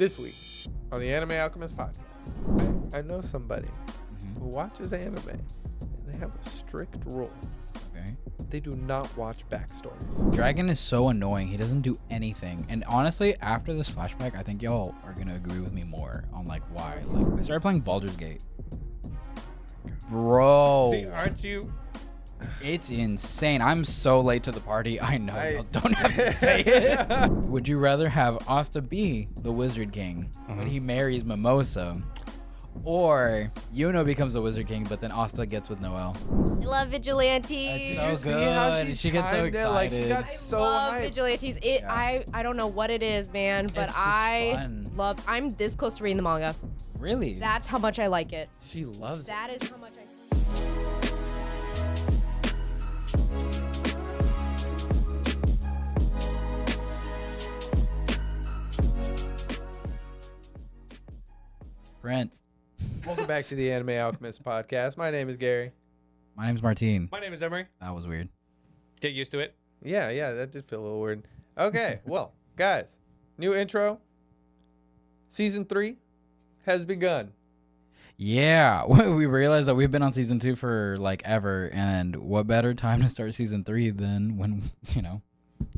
This week on the Anime Alchemists Podcast, I know somebody who watches anime, and they have a strict rule. Okay. They do not watch backstories. Dragon is so annoying. He doesn't do anything. And honestly, after this flashback, I think y'all are gonna agree with me more on like why. Like, I started playing Baldur's Gate. Bro. See, aren't you? It's insane. I'm so late to the party. I know. Y'all don't have to say it. Would you rather have Asta be the Wizard King when he marries Mimosa, or Yuno becomes the Wizard King, but then Asta gets with Noelle? I love Vigilantes. That's so See how good. She gets so chimed in? Like, she excited. got I so love hyped. Vigilantes. Yeah. I don't know what it is, man, but It's just I fun. love. I'm this close to reading the manga. Really? That's how much I like it. She loves it. That is how much I. Brent. Welcome back to the Anime Alchemists Podcast. My name is Gary. My name's Martine. My name is Emery. That was weird. Get used to it. Yeah, that did feel a little weird. Okay, well, guys, new intro. Season 3 has begun. Yeah, we realized that we've been on season 2 for like ever, and what better time to start season 3 than when,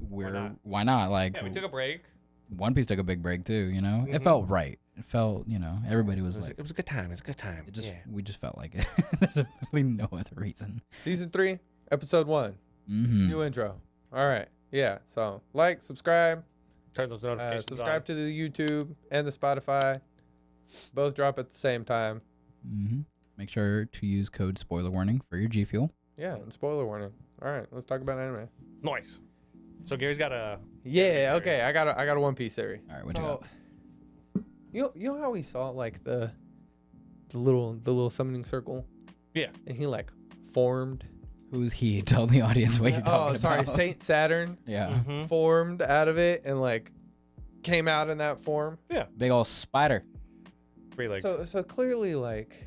why not? Like, Yeah, we took a break. One Piece took a big break too, It felt right. It felt, everybody was like, It was a good time. It's a good time. we just felt like it. There's really no other reason. Season 3, episode 1. Mm-hmm. New intro. All right. Yeah, so like, subscribe. Turn those notifications Subscribe on. to the YouTube and the Spotify. Both drop at the same time. Mm-hmm. Make sure to use code spoiler warning for your G Fuel. Yeah, and spoiler warning. All right, let's talk about anime. Nice. So Gary's got a. Yeah, okay. I got a One Piece theory. All right, what you got? You know how we saw like the little summoning circle? Yeah. And he like formed. Who's he? Tell the audience what you're talking about. Saint Saturn Yeah. Mhm. formed out of it and like came out in that form. Yeah. Big old spider. 3 legs. So clearly like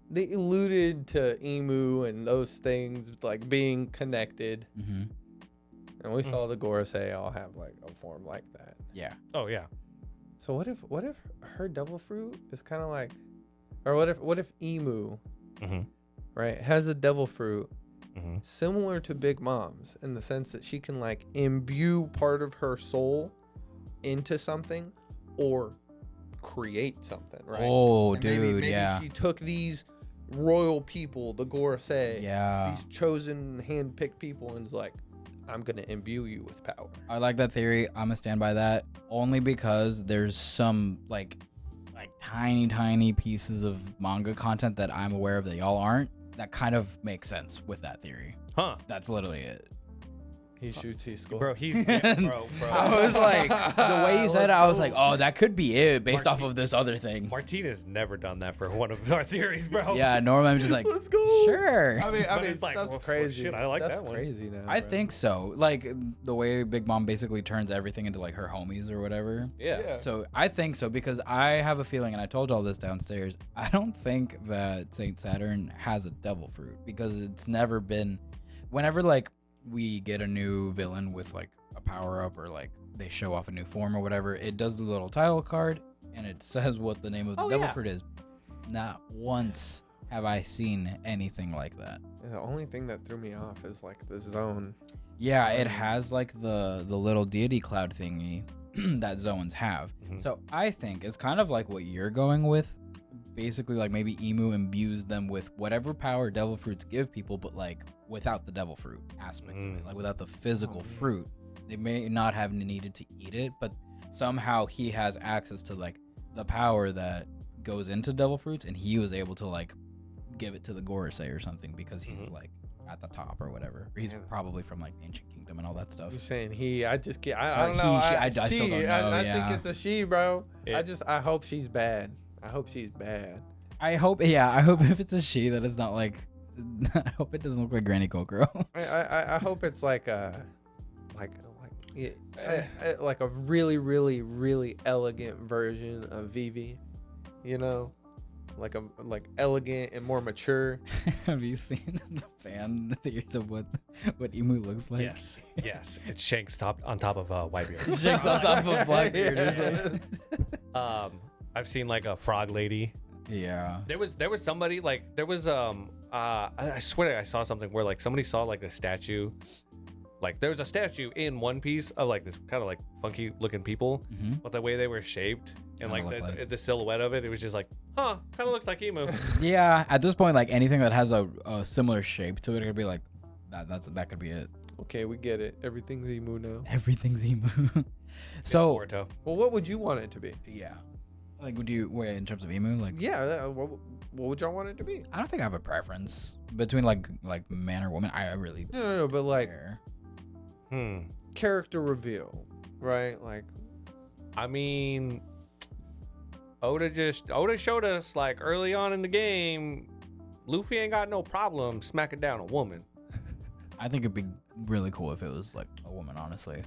they alluded to Imu and those things like being connected. Mm-hmm. And we saw the Gorosei all have like a form like that. Yeah. Oh yeah. So what if her devil fruit is kind of like, or what if Imu, Mm-hmm. right, has a devil fruit Mm-hmm. similar to Big Mom's in the sense that she can like imbue part of her soul into something or create something, right? Oh, And dude, maybe yeah. she took these royal people, the Gorosei, Yeah. these chosen hand-picked people, and is like, I'm gonna imbue you with power. I like that theory. I'm gonna stand by that only because there's some like tiny pieces of manga content that I'm aware of that y'all aren't. That kind of makes sense with that theory. Huh. That's literally it. He shoots his skull. Bro, he's bro. I was like, the way you said it, I was like, oh, that could be it based off of this other thing. Martine has never done that for one of our theories, bro. Yeah, normally I'm just like, Let's go. sure. I mean, But it's like, stuff's well, crazy. shit, I like Stuff's that one. crazy now. I bro. think so. Like the way Big Mom basically turns everything into like her homies or whatever. Yeah. So I think so because I have a feeling, and I told y'all this downstairs, I don't think that Saint Saturn has a devil fruit because it's never been, whenever like we get a new villain with like a power up or like they show off a new form or whatever, it does the little title card and it says what the name of the Oh, devil yeah. fruit is. Not once have I seen anything like that. The only thing that threw me off is like the zone. Yeah, it has like the little deity cloud thingy that zones have. Mhm. So I think it's kind of like what you're going with. Basically, like maybe Imu imbues them with whatever power devil fruits give people, but like without the devil fruit aspect of it, like without the physical fruit. They may not have needed to eat it, but somehow he has access to like the power that goes into devil fruits, and he was able to like give it to the Gorosei or something because he's like at the top or whatever. Or he's Man. probably from like ancient kingdom and all that stuff. You're saying he? I just get. I don't he, know. she, I still don't know. I yeah. think it's a she, bro. Yeah. I hope she's bad. I hope she's bad. I hope if it's a she that it's not like, I hope it doesn't look like Granny Kokoro. I hope it's like a like a really elegant version of Vivi, you know, like elegant and more mature. Have you seen the fan theories of what Imu looks like? Yes, yes. It's Shanks on top of Whitebeard. Shanks on top of Blackbeard or something. I've seen like a frog lady. Yeah. There was somebody like there was I swear I saw something where like somebody saw like a statue. Like there was a statue in One Piece of like this kind of like funky looking people, but the way they were shaped and like the silhouette of it, it was just like, kind of looks like Imu. Yeah, at this point, like anything that has a similar shape to it, it could be like that could be it. Okay, we get it. Everything's Imu now. Everything's Imu. So, Boruto. Well, what would you want it to be? yeah, like would you wait in terms of Imu? Like, Yeah, what would y'all want it to be? I don't think I have a preference between like man or woman. I really No, but like care. character reveal, right? Like, I mean, Oda showed us like early on in the game, Luffy ain't got no problem smacking down a woman. I think it'd be really cool if it was like a woman, honestly.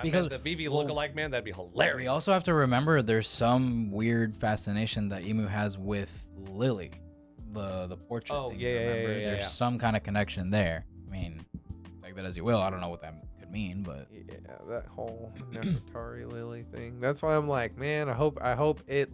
Because the Vivi lookalike, man, that'd be hilarious. We also have to remember there's some weird fascination that Imu has with Lily, the portrait thing. Remember? There's some kind of connection there. I mean, take that as you will. I don't know what that could mean, but yeah, that whole Nefertari Lily thing. That's why I'm like, man, I hope it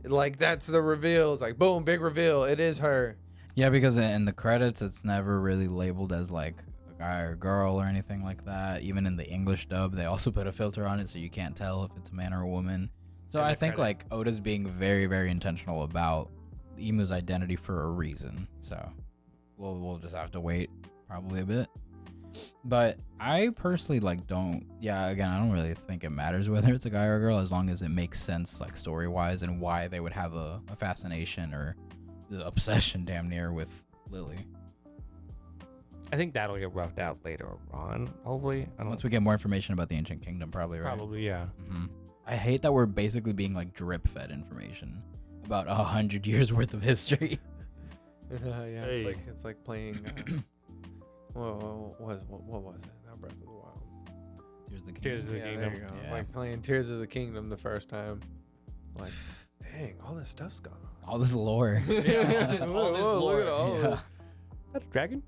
like that's the reveal. It's like, boom, big reveal. It is her. yeah, because in the credits, it's never really labeled as like a guy or girl or anything like that. Even in the English dub, they also put a filter on it so you can't tell if it's a man or a woman. So I think like Oda's being very, very intentional about Imu's identity for a reason. So we'll just have to wait probably a bit. But I personally like I don't really think it matters whether it's a guy or a girl as long as it makes sense like story wise and why they would have a fascination or the obsession damn near with Lily. I think that'll get roughed out later on, hopefully. Once we get more information about the Ancient Kingdom, probably, right? Probably, yeah. I hate that we're basically being like drip fed information about 100 years worth of history. Yeah, Hey. it's like playing. What was it? Not Breath of the Wild. Tears of the Kingdom. Tears of the Yeah, Kingdom. there you go. Yeah. It's like playing Tears of the Kingdom the first time. Like, dang, all this stuff's gone on. All this lore. Yeah, just all this Look lore. at all Yeah. this. That's a dragon?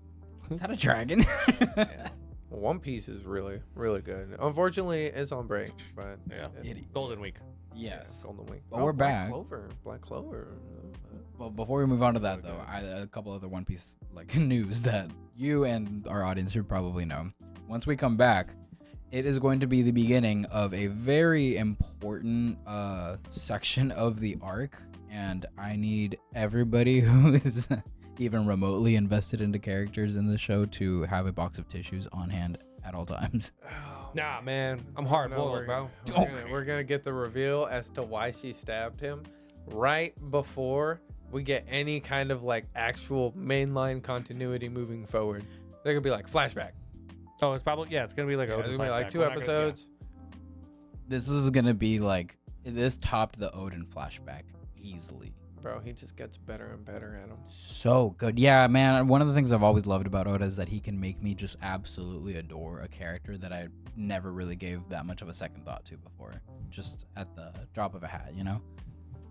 Is that a dragon? Yeah. One Piece is really, really good. Unfortunately, it's on break, but Yeah. Idiot. Golden Week. Yes. Golden Week. But we're back. Black Clover. Well, before we move on to that, Okay. though, a couple other One Piece like news that you and our audience should probably know. Once we come back, it is going to be the beginning of a very important section of the arc, and I need everybody who is even remotely invested into characters in the show to have a box of tissues on hand at all times. Nah, man. I'm hard boiled, bro. We're gonna get the reveal as to why she stabbed him right before we get any kind of like actual mainline continuity moving forward. There could be like flashback. Oh, it's probably, it's going to be like It's Odin gonna be like flashback. 2 We're not gonna- episodes. This is gonna be like this topped the Odin flashback easily. Bro, he just gets better and better at them. So good. Yeah, man. One of the things I've always loved about Oda is that he can make me just absolutely adore a character that I never really gave that much of a second thought to before. Just at the drop of a hat, you know?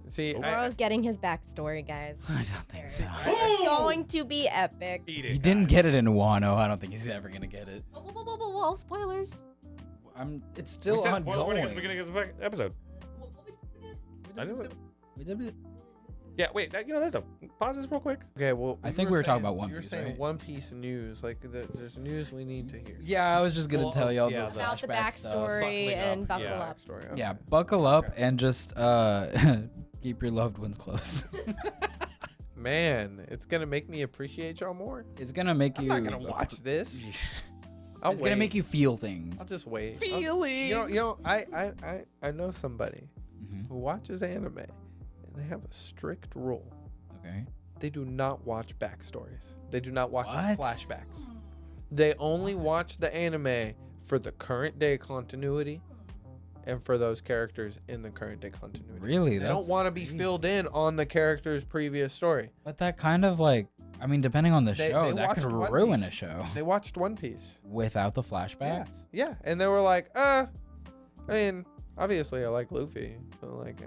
See, Zoro's getting his backstory, guys. I don't think so. It's going to be epic. Eat it, He didn't guys. get it in Wano. I don't think he's ever going to get it. Whoa, spoilers. It's We still said spoiler warning at ongoing. the beginning of the episode. I knew it. We did it. Yeah, wait. There's a pause this real quick. okay, well, I think we were talking about One You were Piece, saying right? One Piece news, like there's news we need to hear. Yeah, I was just going to Well, tell y'all yeah, the About the flashback stuff. backstory Buckling and up, buckle yeah. up. Backstory, Yeah, okay. buckle up Okay. and just keep your loved ones close. Man, it's gonna make me appreciate y'all more. It's going to make I'm you... not gonna watch this. I'll It's going to wait. make you feel things. I'll just wait. Feelings. You know, I know somebody Mhm. who watches anime, and they have a strict rule. Okay. They do not watch backstories. They do not watch What? flashbacks. They only watch the anime for the current day continuity and for those characters in the current day continuity. Really? They don't want to be filled in on the character's previous story. But that kind of like, I mean, depending on the They show, that could watched One ruin Piece. a show They watched One Piece. without the flashbacks. Yeah, and they were like, I mean, Obviously, I like Luffy, but like,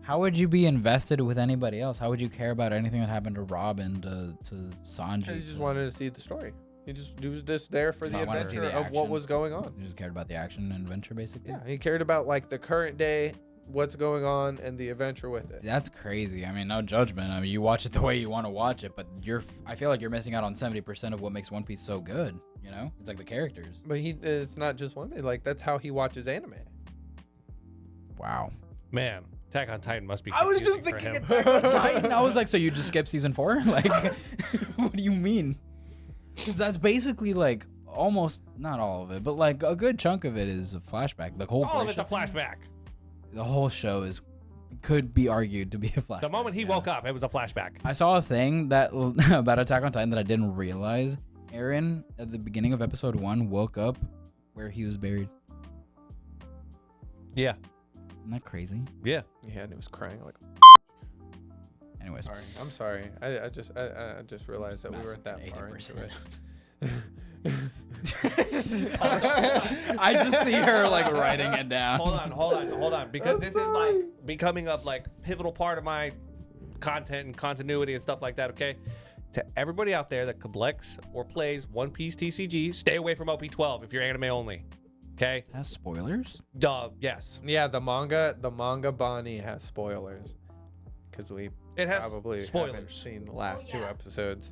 How would you be invested with anybody else? How would you care about anything that happened to Robin, to Sanji? I just wanted to see the story. He was just there for the I wanted to see adventure the of what action. was going on. You just cared about the action and adventure, basically. Yeah, he cared about like the current day, what's going on, and the adventure with it. That's crazy. I mean, no judgment. I mean, you watch it the way you want to watch it, but I feel like you're missing out on 70% of what makes One Piece so good. You know, it's like the characters. But it's not just one day. Like that's how he watches anime. Wow. Man, Attack on Titan must be. I was just confusing thinking for him. Attack on Titan. I was like, so you just skip season 4? Like, what do you mean? Because that's basically like almost, not all of it, but like a good chunk of it is a flashback. The whole All of it's a bullshit thing, flashback. The whole show could be argued to be a flashback. The moment he yeah. woke up, it was a flashback. I saw a thing that about Attack on Titan that I didn't realize. Eren at the beginning of episode 1 woke up where he was buried. Yeah. Isn't that crazy? Yeah. Yeah, and he was crying like. Anyways, Sorry, I'm sorry. I just realized that we weren't that far into it. I just see her like writing it down. Hold on. Because this is like becoming a like pivotal part of my content and continuity and stuff like that, okay? To everybody out there that collects or plays One Piece TCG, stay away from OP12 if you're anime only. Okay? Has spoilers? Duh, yes. Yeah, the manga Bonnie has spoilers because we It has probably haven't spoilers. seen the last 2 episodes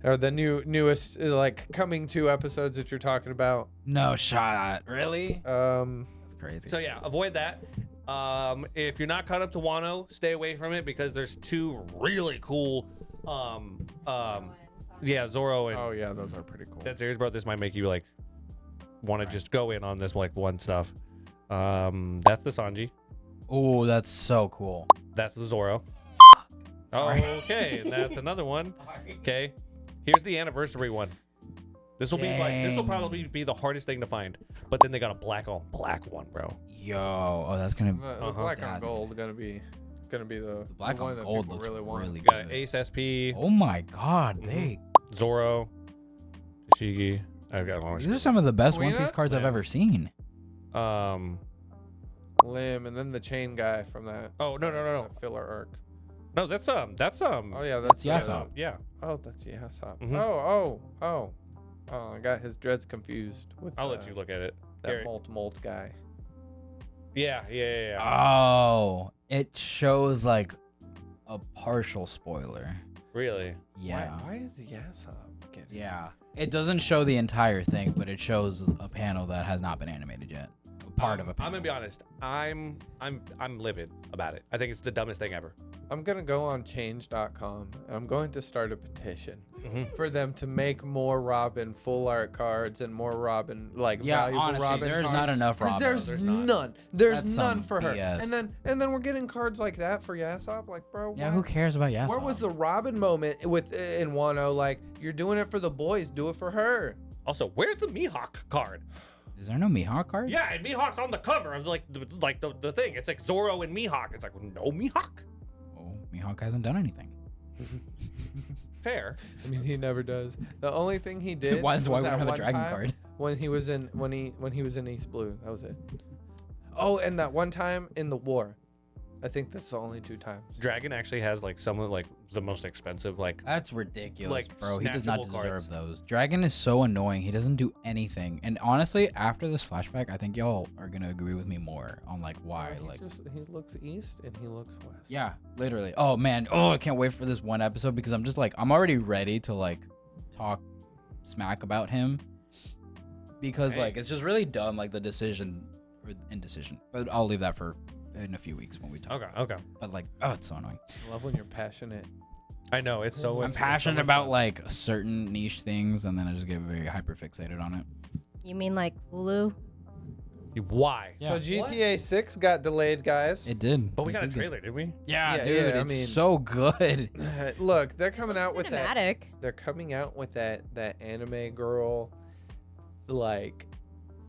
or the newest like coming 2 episodes that you're talking about. No shot. Really? That's crazy. So yeah, avoid that. If you're not caught up to Wano, stay away from it because there's 2 really cool yeah, Zoro and Oh yeah, those are pretty cool. Dead Serious, bro. This might make you like want to just go in on this like one stuff. That's the Sanji. Oh, that's so cool. That's the Zoro. Sorry. Okay, and that's another one. Okay, here's the anniversary one. This will be like this will probably be the hardest thing to find. But then they got a black on black one, bro. Yo, oh, that's gonna. The black on That's- gold gonna be the Black the one on that gold people looks really want. really You got good. Ace SP, Oh my God, they. Zoro, Shigi. I've got a long. These are some of the best One Kuina? Piece cards I've Yeah. ever seen. Lim, and then the chain guy from that. Oh no. that filler arc. No, that's Oh yeah, That's yeah, Yasop. Yeah. Oh, that's Yasop. Mhm. Oh, I got his dreads confused with. I'll let you look at it. That Gary. molt guy. Yeah. Oh, it shows like a partial spoiler. Really? Yeah. Why is Yasop getting? Yeah. It doesn't show the entire thing, but it shows a panel that has not been animated yet. Part of a panel. I'm gonna be honest. I'm livid about it. I think it's the dumbest thing ever. I'm gonna go on change.com and I'm going to start a petition Mhm. for them to make more Robin full art cards and more Robin Yeah, valuable honestly, Robin there's cards. not enough 'Cause Robin. There's, There's not. none. There's That's none some for her. BS. And then we're getting cards like that for Yasop. Like, bro, Yeah, why- who cares about Yasop? Where was the Robin moment in Wano? Like, you're doing it for the boys, do it for her. Also, where's the Mihawk card? Is there no Mihawk card? Yeah, and Mihawk's on the cover of like the thing. It's like Zoro and Mihawk. It's like no Mihawk. Oh, Mihawk hasn't done anything. Fair. I mean, he never does. The only thing he did Why was we don't that have a one dragon time card? when he was in East Blue. That was it. Oh, and that one time in the war. I think that's the only 2 times. Dragon actually has like some of like the most expensive like. That's ridiculous, Like, bro. He does not snatchable deserve cards. those. Dragon is so annoying. He doesn't do anything. And honestly, after this flashback, I think y'all are gonna agree with me more on like why. He looks east and he looks west. Yeah, literally. Oh man. Oh, I can't wait for this one episode because I'm just like I'm already ready to like talk smack about him because Hey. like it's just really dumb like the decision or indecision. But I'll leave that for in a few weeks when we talk. Okay. But like, oh, it's so annoying. I love when you're passionate. I know it's so. I'm it's so passionate much about fun. like certain niche things, and then I just get very hyper fixated on it. You mean like Hulu? Why? Yeah. So GTA 6 got delayed, guys. It did. But we It got a did get- trailer, didn't we? Yeah, Yeah, dude, yeah, it's I mean- so good. Look, they're coming out with that. Cinematic. They're coming out with that anime girl, like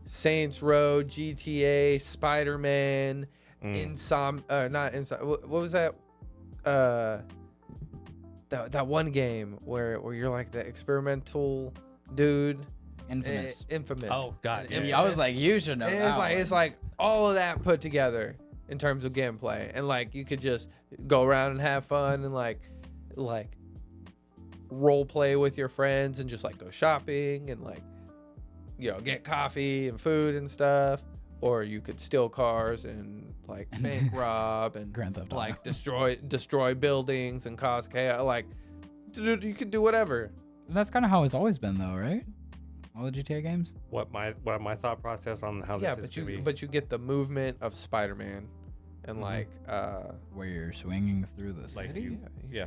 Saints Row, GTA, Spider-Man, not Inside. What was that? That one game where you're like the experimental dude Infamous. Infamous. Oh, God, And Yeah, I was like, you should know. it's like all of that put together in terms of gameplay, and like you could just go around and have fun and like role play with your friends and just like go shopping and like get coffee and food and stuff, or you could steal cars and like bank rob and Grand Theft Auto. like destroy buildings and cause chaos. Like you could do whatever. That's kind of how it's always been, though, right? All the GTA games. What my thought process on how Yeah, this but is gonna be. but you get the movement of Spider-Man and like Where you're swinging through the Like city. yeah,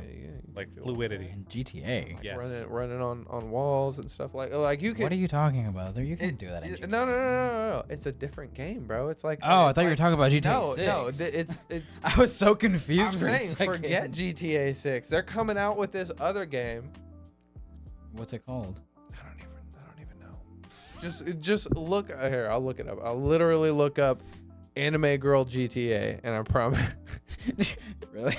like you feel fluidity. In GTA. like Yes. running on walls and stuff like you can. What are you talking about? You can do that in GTA. No. It's a different game, bro. It's like Oh, I it's thought you were like- talking about GTA No, 6. it's. I was so confused. I'm for a saying second. forget GTA 6. They're coming out with this other game. What's it called? I don't even know. Just look here. I'll look it up. I'll literally look up Anime Girl GTA, and I promise. Really?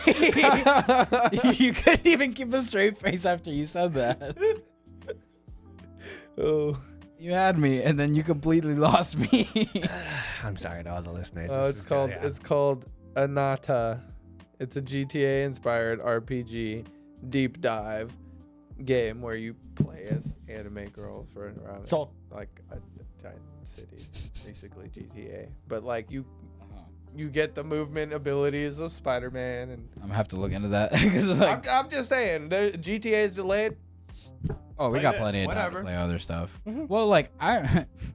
You couldn't even keep a straight face after you said that. Oh. You had me, and then you completely lost me. I'm sorry to all the listeners. It's called Anata. It's a GTA inspired RPG deep dive game where you play as anime girls running around So like a giant city. It's basically GTA, but like you get the movement abilities of Spider-Man, and I'm gonna have to look into that. 'Cause, like, I'm just saying, GTA is delayed. oh, we Play got this, plenty of time whatever. to play other stuff. Mhm. Well, like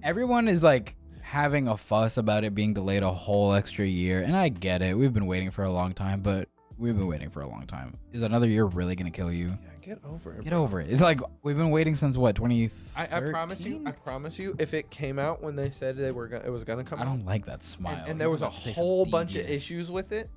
everyone is like having a fuss about it being delayed a whole extra year, and I get it. We've been waiting for a long time, but we've been waiting for a long time. Is another year really gonna kill you? Yeah, get over it. Get bro. over it. It's like we've been waiting since what, 2013? I promise you, if it came out when they said it was gonna come I out, don't like that smile. and there He's was a about to say whole something bunch of devious. issues with it,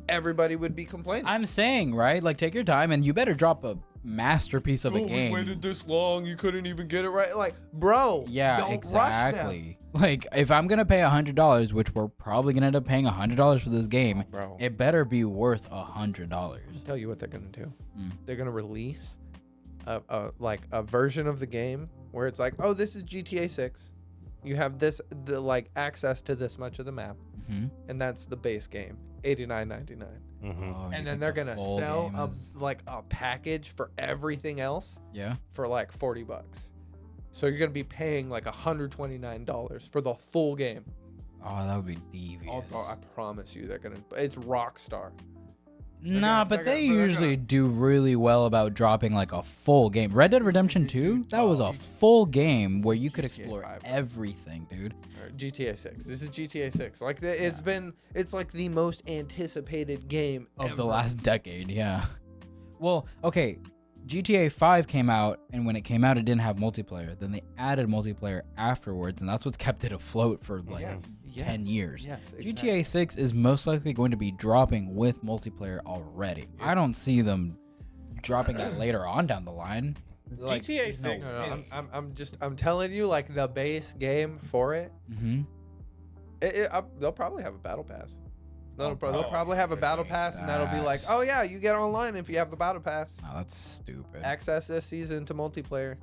everybody would be complaining. I'm saying, right? Like, take your time, and you better drop a masterpiece of a game. We waited this long, you couldn't even get it right. Like, bro, Yeah, don't rush them. exactly. Like, if I'm gonna pay $100, which we're probably gonna end up paying $100 for this game, Bro, it better be worth $100. I'll tell you what they're gonna do. Mm. They're gonna release a version of the game where it's like, oh, this is GTA 6. You have access to this much of the map, Mm-hmm. and that's the base game, $89.99. Mhm. And then they're gonna sell a package for everything else Yeah. for like $40. So you're gonna be paying like $129 for the full game. Oh, that would be devious. I promise you, they're gonna. It's Rockstar. Nah, but they're they gonna- usually do really well about dropping like a full game. Red Dead Redemption 2, that was a full game where you could GTA explore 5, bro. everything, dude. Or GTA 6. This is GTA 6. Like it's like the most anticipated game Of the ever. last decade, yeah. Well, okay, GTA 5 came out, and when it came out, it didn't have multiplayer. Then they added multiplayer afterwards, and that's what's kept it afloat for like Yeah. 10 years. Yes, GTA 6 is most likely going to be dropping with multiplayer already. I don't see them dropping that later on down the line. Like, GTA there's no 6 No, is- I'm telling you, like the base game for it, Mhm. they'll probably have a battle pass. They'll Oh, probably have a battle pass, and that'll be like, That's- oh yeah, you get online if you have the battle pass. No, that's stupid. Access this season to multiplayer.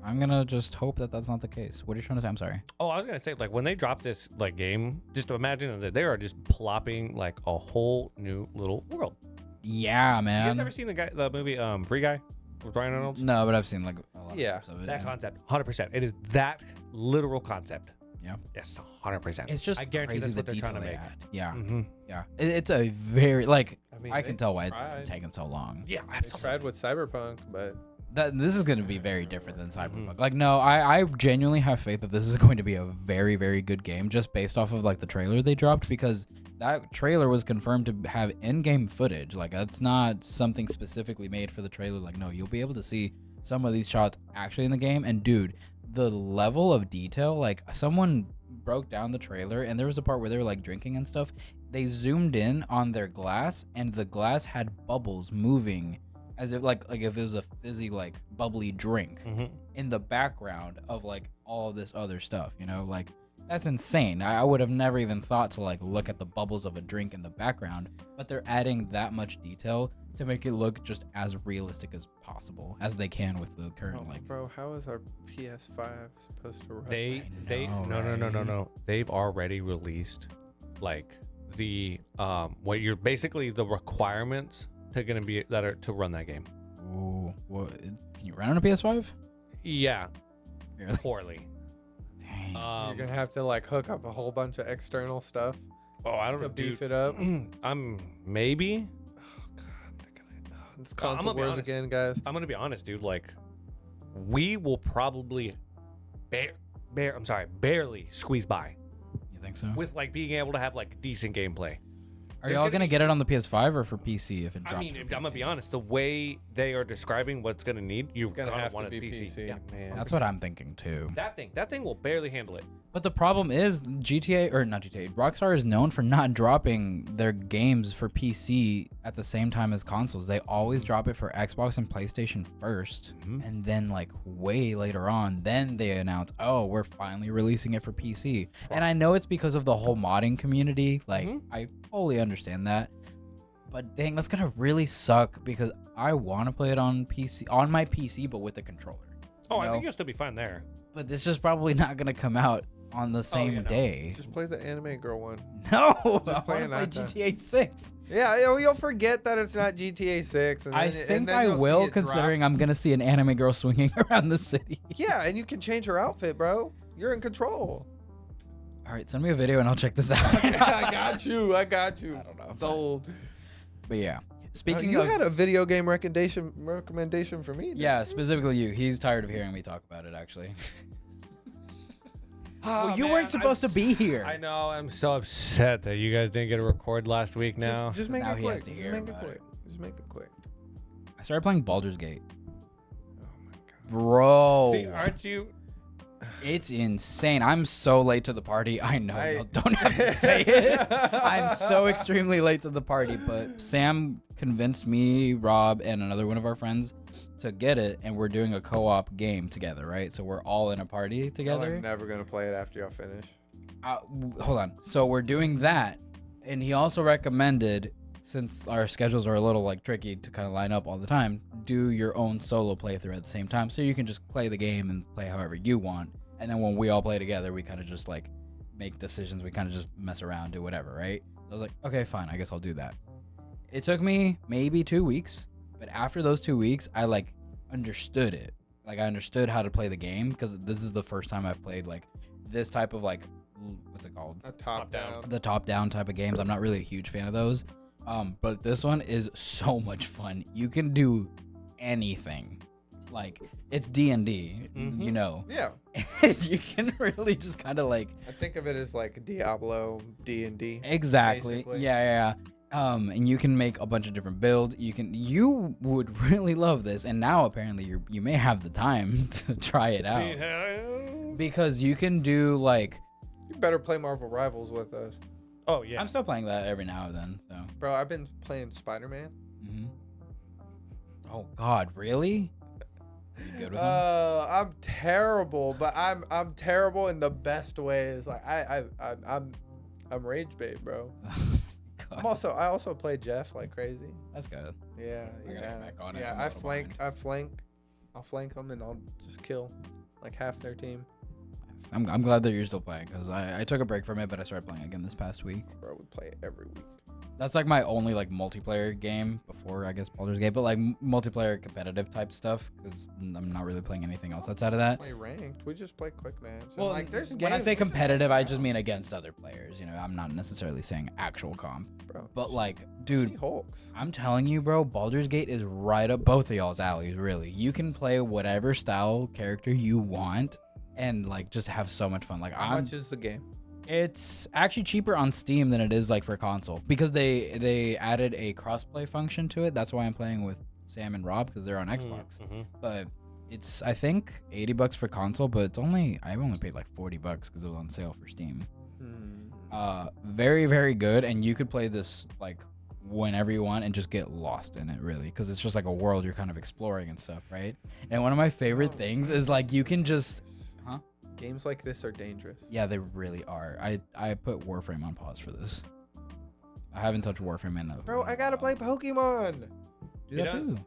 I'm gonna just hope that that's not the case. What are you trying to say? I'm sorry. Oh, I was gonna say, like, when they drop this like game, just imagine that they are just plopping like a whole new little world. Yeah, You man. guys ever seen the movie Free Guy with Ryan Reynolds? No, but I've seen like a lot Yeah. of clips of it. That yeah. concept, 100%. It is that literal concept. Yeah. Yes, 100%. It's just I guarantee crazy that's what the they're trying to detail they make. add. Yeah, Mm-hmm. yeah. It's a very like I mean, I they can tell why tried. it's taking so long. Yeah, They absolutely. tried with Cyberpunk, but This is going to be very different than Mm-hmm. Cyberpunk. Like, no, I genuinely have faith that this is going to be a very, very good game just based off of like the trailer they dropped, because that trailer was confirmed to have in-game footage. Like, that's not something specifically made for the trailer. Like, no, you'll be able to see some of these shots actually in the game. And dude, the level of detail, like someone broke down the trailer and there was a part where they were like drinking and stuff. They zoomed in on their glass and the glass had bubbles moving as if like if it was a fizzy like bubbly drink Mm-hmm. in the background of like all this other stuff, you know? Like That's insane. I would have never even thought to like look at the bubbles of a drink in the background, but they're adding that much detail to make it look just as realistic as possible as they can with the current like. Bro, how is our PS5 supposed to run? No. They've already released like the what you're basically the requirements to run that game. Ooh, what? Can you run on a PS5? Yeah, Really? poorly. Dang. You're gonna have to like hook up a whole bunch of external stuff I don't to know, beef it up. I'm maybe. It's I'm gonna console be wars honest. again, guys. I'm gonna be honest, dude. Like, we will probably barely squeeze by You think so? with like being able to have like decent gameplay. Are there's y'all gonna gonna be- get it on the PS5 or for PC if it drops? I mean, for I'm gonna PC? be honest. The way they are describing what's gonna need, you're It's gonna gonna have want to a be PC. PC. Yeah. Man. That's what I'm thinking too. That thing will barely handle it. But the problem is Rockstar is known for not dropping their games for PC at the same time as consoles. They always drop it for Xbox and PlayStation first, and then like way later on, then they announce, "Oh, we're finally releasing it for PC." And I know it's because of the whole modding community. Like, I fully understand that. But dang, that's gonna really suck because I want to play it on my PC, but with the controller. Oh, you I know? think you'll still be fine there. But this is probably not gonna come out on the same no. day. Just play the anime girl one. No, I Just want play to it play that time. GTA 6. Yeah, you'll forget that it's not GTA 6. And I then, think and then I you'll see will, it considering drops. I'm gonna see an anime girl swinging around the city. Yeah, and you can change her outfit, bro. You're in control. All right, send me a video and I'll check this out. I got you. I don't know. Sold. But yeah, speaking you of, had a video game recommendation for me. yeah, specifically you. He's tired of hearing me talk about it, actually. Well, you weren't supposed to be here. I know. I'm so upset that you guys didn't get a record last week. Now, Just make Now it he quick. has to Just hear make it about quick. Just make it quick. I started playing Baldur's Gate. Oh my god. Bro, see, aren't you? it's insane. I'm so late to the party. I know I- you don't have to say it. I'm so extremely late to the party, but Sam convinced me, Rob, and another one of our friends to get it, and we're doing a co-op game together, right? So we're all in a party Y'all are together. never gonna play it after y'all finish. Hold on. So we're doing that, and he also recommended, since our schedules are a little like tricky to kind of line up all the time, do your own solo playthrough at the same time, so you can just play the game and play however you want. And then when we all play together, we kind of just like make decisions. We kind of just mess around, do whatever, right? I was like, okay, fine. I guess I'll do that. It took me maybe 2 weeks, but after those 2 weeks, I like understood it. Like I understood how to play the game because this is the first time I've played like this type of like, what's it called? A top down. The top-down type of games. I'm not really a huge fan of those. But this one is so much fun. You can do anything. Like, it's D&D, you know. Yeah. You can really just kind of like... I think of it as like Diablo D&D. Exactly. Basically. Yeah. And you can make a bunch of different builds. You would really love this. And now apparently you may have the time to try it out. Because you can do like... You better play Marvel Rivals with us. Oh yeah. I'm still playing that every now and then, so... Bro, I've been playing Spider-Man. Oh God, really? Are you good with him? I'm terrible, but I'm terrible in the best ways. Like I'm rage bait, bro. God, I also play Jeff like crazy. that's good. Yeah, I gotta get back on it. Yeah, I'm a I little flank. I'll flank them and I'll just kill like half their team. I'm glad that you're still playing because I took a break from it, but I started playing again this past week. Bro, we play it every week. That's like my only like multiplayer game before I guess Baldur's Gate, but like multiplayer competitive type stuff because I'm not really playing anything else outside of that. Play ranked. We just play quick match. And, Well, like there's when I games say we just competitive, hang I just out. mean against other players. You know, I'm not necessarily saying actual comp, Bro, but like, dude, She-Hulks. I'm telling you, bro, Baldur's Gate is right up both of y'all's alleys, really. You can play whatever style character you want and like just have so much fun. Like How much is the game? it's actually cheaper on Steam than it is like for console because they added a crossplay function to it. That's why I'm playing with Sam and Rob because they're on Xbox. But it's I think $80 for console, but I've only paid like $40 because it was on sale for Steam. Very, very good, and you could play this like whenever you want and just get lost in it, really, because it's just like a world you're kind of exploring and stuff, right? And one of my favorite things is like you can just Games like this are dangerous. Yeah, they really are. I put Warframe on pause for this. I haven't touched Warframe in a Bro, I gotta play Pokemon. Do that does. too.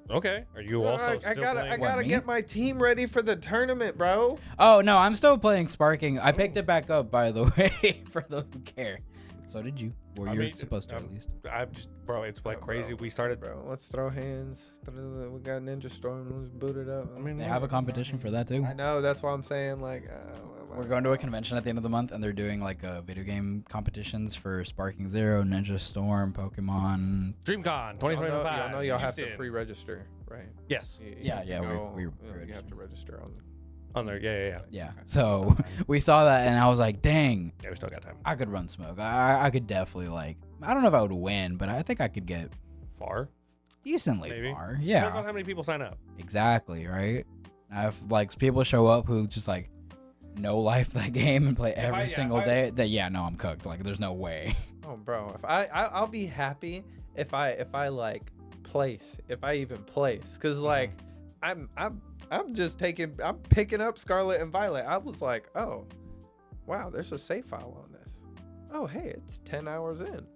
Okay. Are you Bro, also I still gotta playing? What, me? get my team ready for the tournament, bro. Oh no, I'm still playing Sparking. I picked it back up, by the way, for those who care. So did you, or I you're mean, supposed to at least. I'm just, bro. It's like crazy. Bro, We started. Bro, let's throw hands. We got Ninja Storm. Let's boot it up. I mean, They have a competition for that too. I know. That's why I'm saying like. We're going to a convention at the end of the month, and they're doing like video game competitions for Sparking Zero, Ninja Storm, Pokemon. DreamCon Y'all 2025. know y'all have to Houston. pre-register, right? Yes. Yeah, have to yeah, go- we you have registered. to register on. On there. Yeah. Yeah. So we saw that, and I was like, dang, Yeah, we still got time. I could run smoke. I could definitely like. I don't know if I would win, but I think I could get Far. decently Maybe. far. Depends Yeah. on how many people sign up. Exactly, right? Now, if like people show up who just like no life that game and play every single day, that yeah, no, I'm cooked. Like, there's no way. Oh, bro, if I'll be happy if I like place, if I even place, cause like I'm picking up Scarlet and Violet. I was like, oh, wow, there's a save file on this. Oh, hey, it's 10 hours in.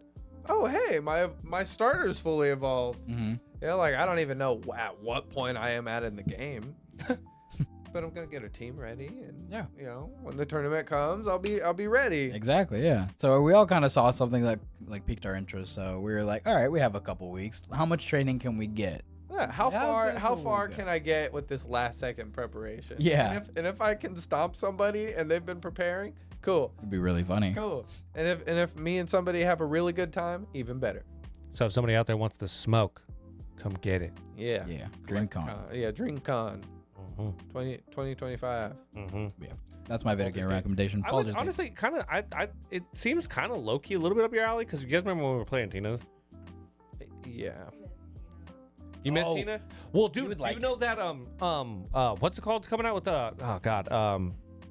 Oh, hey, my starter's fully evolved. Mm-hmm. Yeah, like I don't even know at what point I am at in the game. But I'm gonna get a team ready, and Yeah. you know, when the tournament comes, I'll be ready. Exactly, yeah. So we all kind of saw something that like piqued our interest. So we were like, all right, we have a couple weeks. How much training can we get? Yeah, how Yeah, far that's far what we can I get with this last second preparation? Yeah. And if I can stomp somebody and they've been preparing, cool. It'd be really funny. Cool. And if me and somebody have a really good time, even better. So if somebody out there wants to smoke, come get it. Yeah. Yeah, DreamCon. Yeah, DreamCon Mm-hmm. 2025. Mm-hmm. That's my video Baldur's game Gate. recommendation. I would Baldur's Gate. honestly kind of, it seems kind of low key, a little bit up your alley, because you guys remember when we were playing Tina's? Yeah. You missed Oh, Tina? Well, you dude, would do like you know that what's it called? It's coming out with oh god,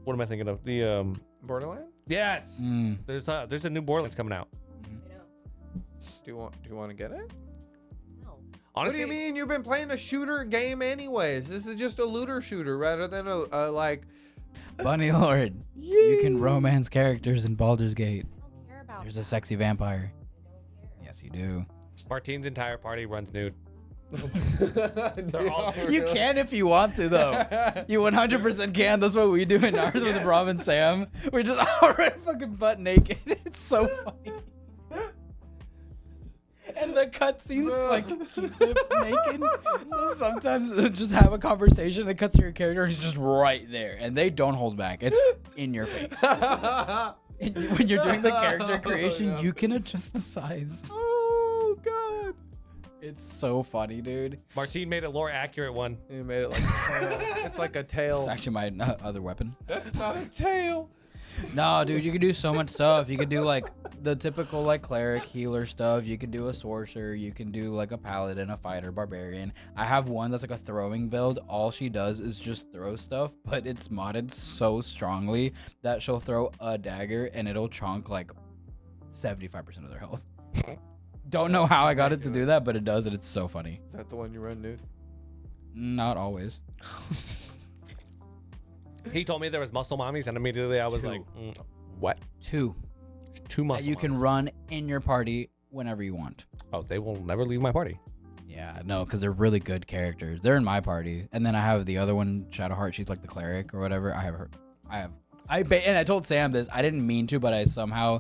what am I thinking of? The Borderland? yes, Mm. there's a new Borderlands coming out. Do you want to get it? Honestly, What do you mean? You've been playing a shooter game anyways. This is just a looter shooter rather than a like. Bunny Lord, you can romance characters in Baldur's Gate. I don't care about There's a sexy vampire. Yes, you do. Martine's entire party runs nude. They're all- You can if you want to, though. You 100% can. That's what we do in ours with Rob and Sam. We're just already fucking butt naked. It's so funny. And the cutscenes like keep them naked. So sometimes they'll just have a conversation. It cuts to your character. He's just right there, and they don't hold back. It's in your face. And when you're doing the character creation, Yeah. you can adjust the size. Oh god. It's so funny, dude. Martine made a lore accurate one. You made it like a tail. It's like a tail. It's actually my other weapon. That's not a tail. No, dude, you can do so much stuff. You could do like the typical like cleric healer stuff. You could do a sorcerer. You can do like a paladin, a fighter, barbarian. I have one that's like a throwing build. All she does is just throw stuff, but it's modded so strongly that she'll throw a dagger and it'll chunk like 75% of their health. Don't know how I got it to do that, but it does, and it's so funny. Is that the one you run, dude? Not always. He told me there was muscle mommies, and immediately I was like, what? Two Two muscle that you can mommies. run in your party whenever you want. Oh, they will never leave my party. Yeah, no, because they're really good characters. They're in my party, and then I have the other one, Shadowheart. She's like the cleric or whatever. I have her. And I told Sam this. I didn't mean to, but I somehow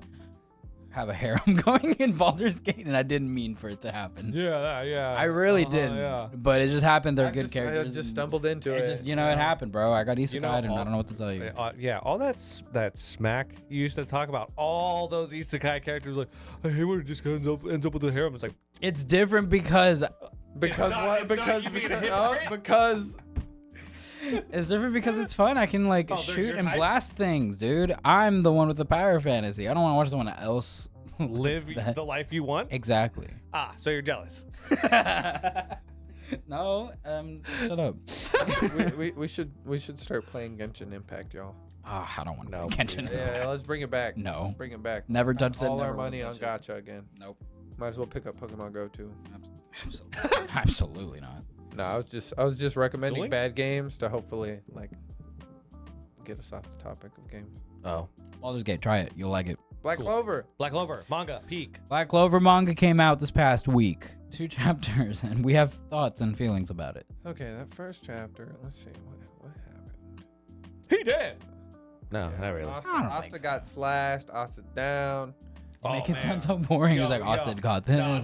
have a harem going in Baldur's Gate, and I didn't mean for it to happen. Yeah. I really didn't, Yeah. but it just happened. They're I good just, characters. I just and stumbled into it. it. Just, it happened, bro. I got isekai, and I all- don't know what to tell you. Yeah, all that smack you used to talk about, all those isekai characters, like, I hate when it just ends up with the harem. It's like, It's different because Because It's not- what? it's not Because you being a because because it's fun. I can like Oh, they're shoot your and type? blast things, dude. I'm the one with the power fantasy. I don't want to watch someone else live that. the life you want. Exactly. Ah, so you're jealous. No, shut up. we should start playing Genshin Impact, y'all. Oh, I don't want to No, Genshin. Yeah, let's bring it back. No. Let's bring it back. Never touched it. All our never will money on touch it. gacha again. Nope. Might as well pick up Pokemon Go too. Absolutely not. No, I was just recommending Duel Links? bad games to hopefully like get us off the topic of games. Oh, Baldur's Gate, try it. You'll like it. Black Clover. Black Clover manga peak. Black Clover manga came out this past week. 2 chapters, and we have thoughts and feelings about it. Okay, that first chapter. Let's see what happened. He did. No, Yeah, not really. Asta, I don't think Asta so. got slashed. Asta down. You make it sound so boring. He was like, Austin got this. No. And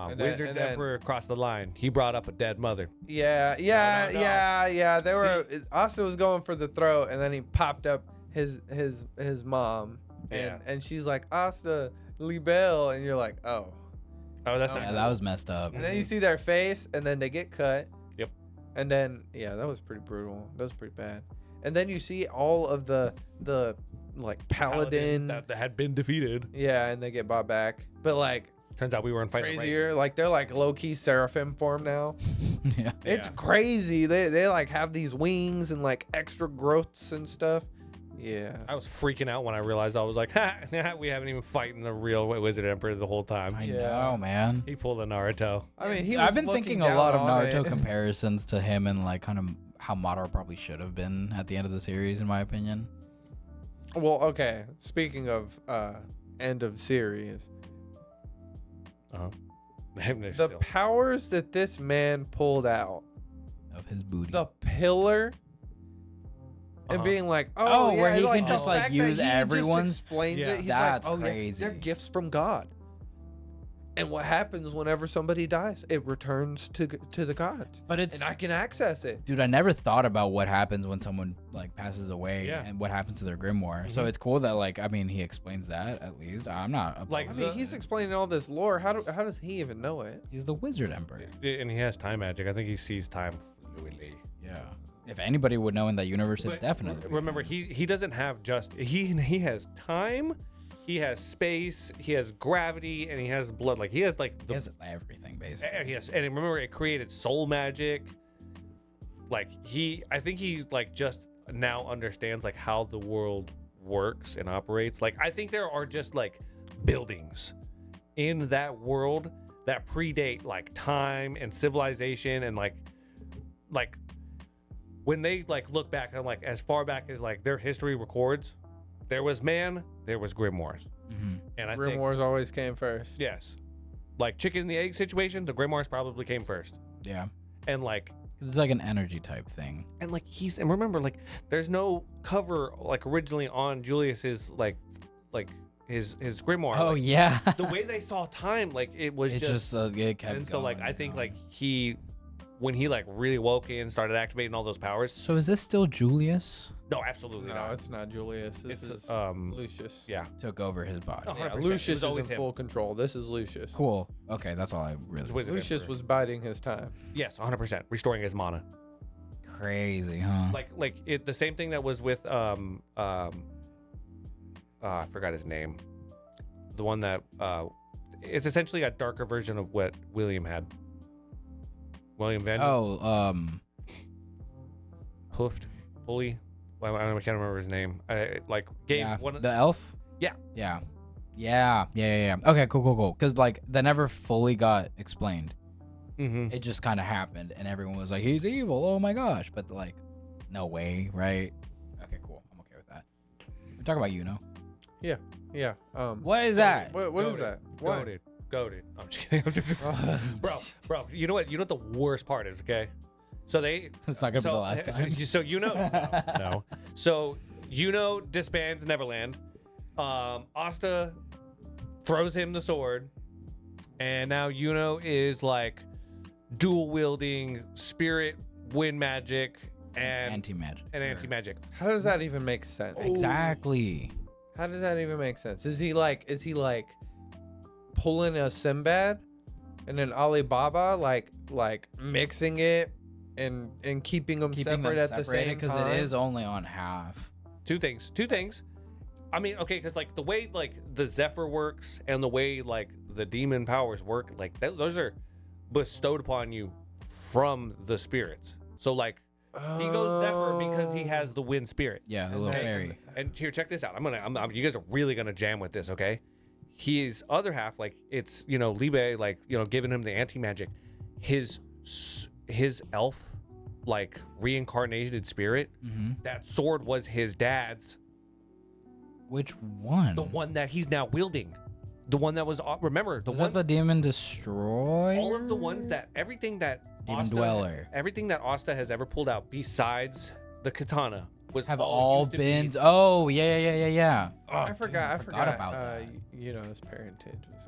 then- Wizard and then- Emperor crossed the line. He brought up a dead mother. Yeah. They were. Asta was going for the throat, and then he popped up his mom, Yeah. and she's like, Asta, Libel, and you're like, oh. Oh, that's Oh, not Yeah, good. that was messed up. And then you see their face, and then they get cut. Yep. And then that was pretty brutal. That was pretty bad. And then you see all of the like paladin. that had been defeated. Yeah, and they get brought back. But like Turns out we weren't fighting crazier, like they're like low key seraphim form now. Yeah. It's Yeah. crazy. They like have these wings and like extra growths and stuff. Yeah. I was freaking out when I realized I was like, ha, we haven't even fighting the real Wizard Emperor the whole time. I Yeah. know, man. He pulled a Naruto. I mean, I've been thinking a lot of Naruto it. comparisons to him and like kind of how Madara probably should have been at the end of the series, in my opinion. Well, okay. Speaking of end of series, the powers that this man pulled out, Of his booty. the pillar, and being like, Oh, yeah, where he like, can just, the like, fact that use he just everyone's- explains Yeah. it. He's That's like, oh crazy. yeah, they're gifts from God. And what happens whenever somebody dies? It returns to the gods, But it's, and I can access it. dude, I never thought about what happens when someone like passes away Yeah. and what happens to their grimoire. So Mhm. it's cool that like, I mean, he explains that at least. I'm not Like, I opposed mean, to he's it. explaining all this lore. How does he even know it? He's the Wizard Emperor. And he has time magic. I think he sees time fluidly. Yeah. If anybody would know in that universe, it But definitely. Remember, he doesn't have just he has time, he has space, he has gravity, and he has blood. Like he has like he the has everything basically. yes. And remember, it created soul magic. Like I think he like just now understands like how the world works and operates. Like I think there are just like buildings in that world that predate like time and civilization and like when they like look back and like as far back as like their history records, there was man, there was grimoires, Mm-hmm. and I think Grimoires always came first. yes, like chicken and the egg situation, the grimoires probably came first, Yeah. and like It's like an energy type thing. and remember like there's no cover like originally on Julius's like his grimoire. Oh like, yeah. the way they saw time, like it was it's just it kept and so like going I and think going. like he when he like really woke in, started activating all those powers. So is this still Julius? No, absolutely No, not. it's not Julius. This It's is Oh, Lucius. yeah. Took over his body. Oh, Yeah, 100%. It Lucius was is always in him. full control. This is Lucius. Cool. Okay, that's all I really. It's Wizard Lucius Emperor. was biding his time. Yes, 100%, restoring his mana. Crazy, huh? Like it the same thing that was with I forgot his name. The one that it's essentially a darker version of what William had. William Vengeance. Hoofed, Pulley. Well, I can't remember his name. I like gave yeah. one of The elf. Yeah. Yeah. Okay, cool. Because like that never fully got explained. Mhm. It just kind of happened, and everyone was like, "He's evil." Oh my gosh! But like, no way, right? Okay, cool. I'm okay with that. We're talking about Yuno. Yeah. What is that? What is that? What? Goated. I'm just kidding. bro. You know what? You know what the worst part is? Okay. So they. It's not gonna be the last time. So you know. No. So Yuno disbands Neverland. Asta throws him the sword, and now Yuno is like dual wielding spirit, wind magic, and Anti-magic. anti-magic. How does that even make sense? Exactly. How does that even make sense? Is he like pulling a Sinbad and then Alibaba like mixing it and keeping them separate at the same because time? it is only on half. Two things. I mean, okay, because like the way like the Zephyr works and the way like the demon powers work, like those are bestowed upon you from the spirits. So like he goes Zephyr because he has the wind spirit. Yeah, the little Okay. fairy. And here, check this out. I'm you guys are really gonna jam with this, okay? His other half, like it's Libe, like giving him the anti magic. His elf like reincarnated spirit. That sword was his dad's. Which one? The one that he's now wielding. The one that was, remember, the Was one. that the Demon Destroyer? All of the ones that, everything that Demon Dweller. Everything that Asta has ever pulled out besides the katana was Have all all used to been. be- Oh, yeah. Oh, I forgot about that. You know, his parentage was.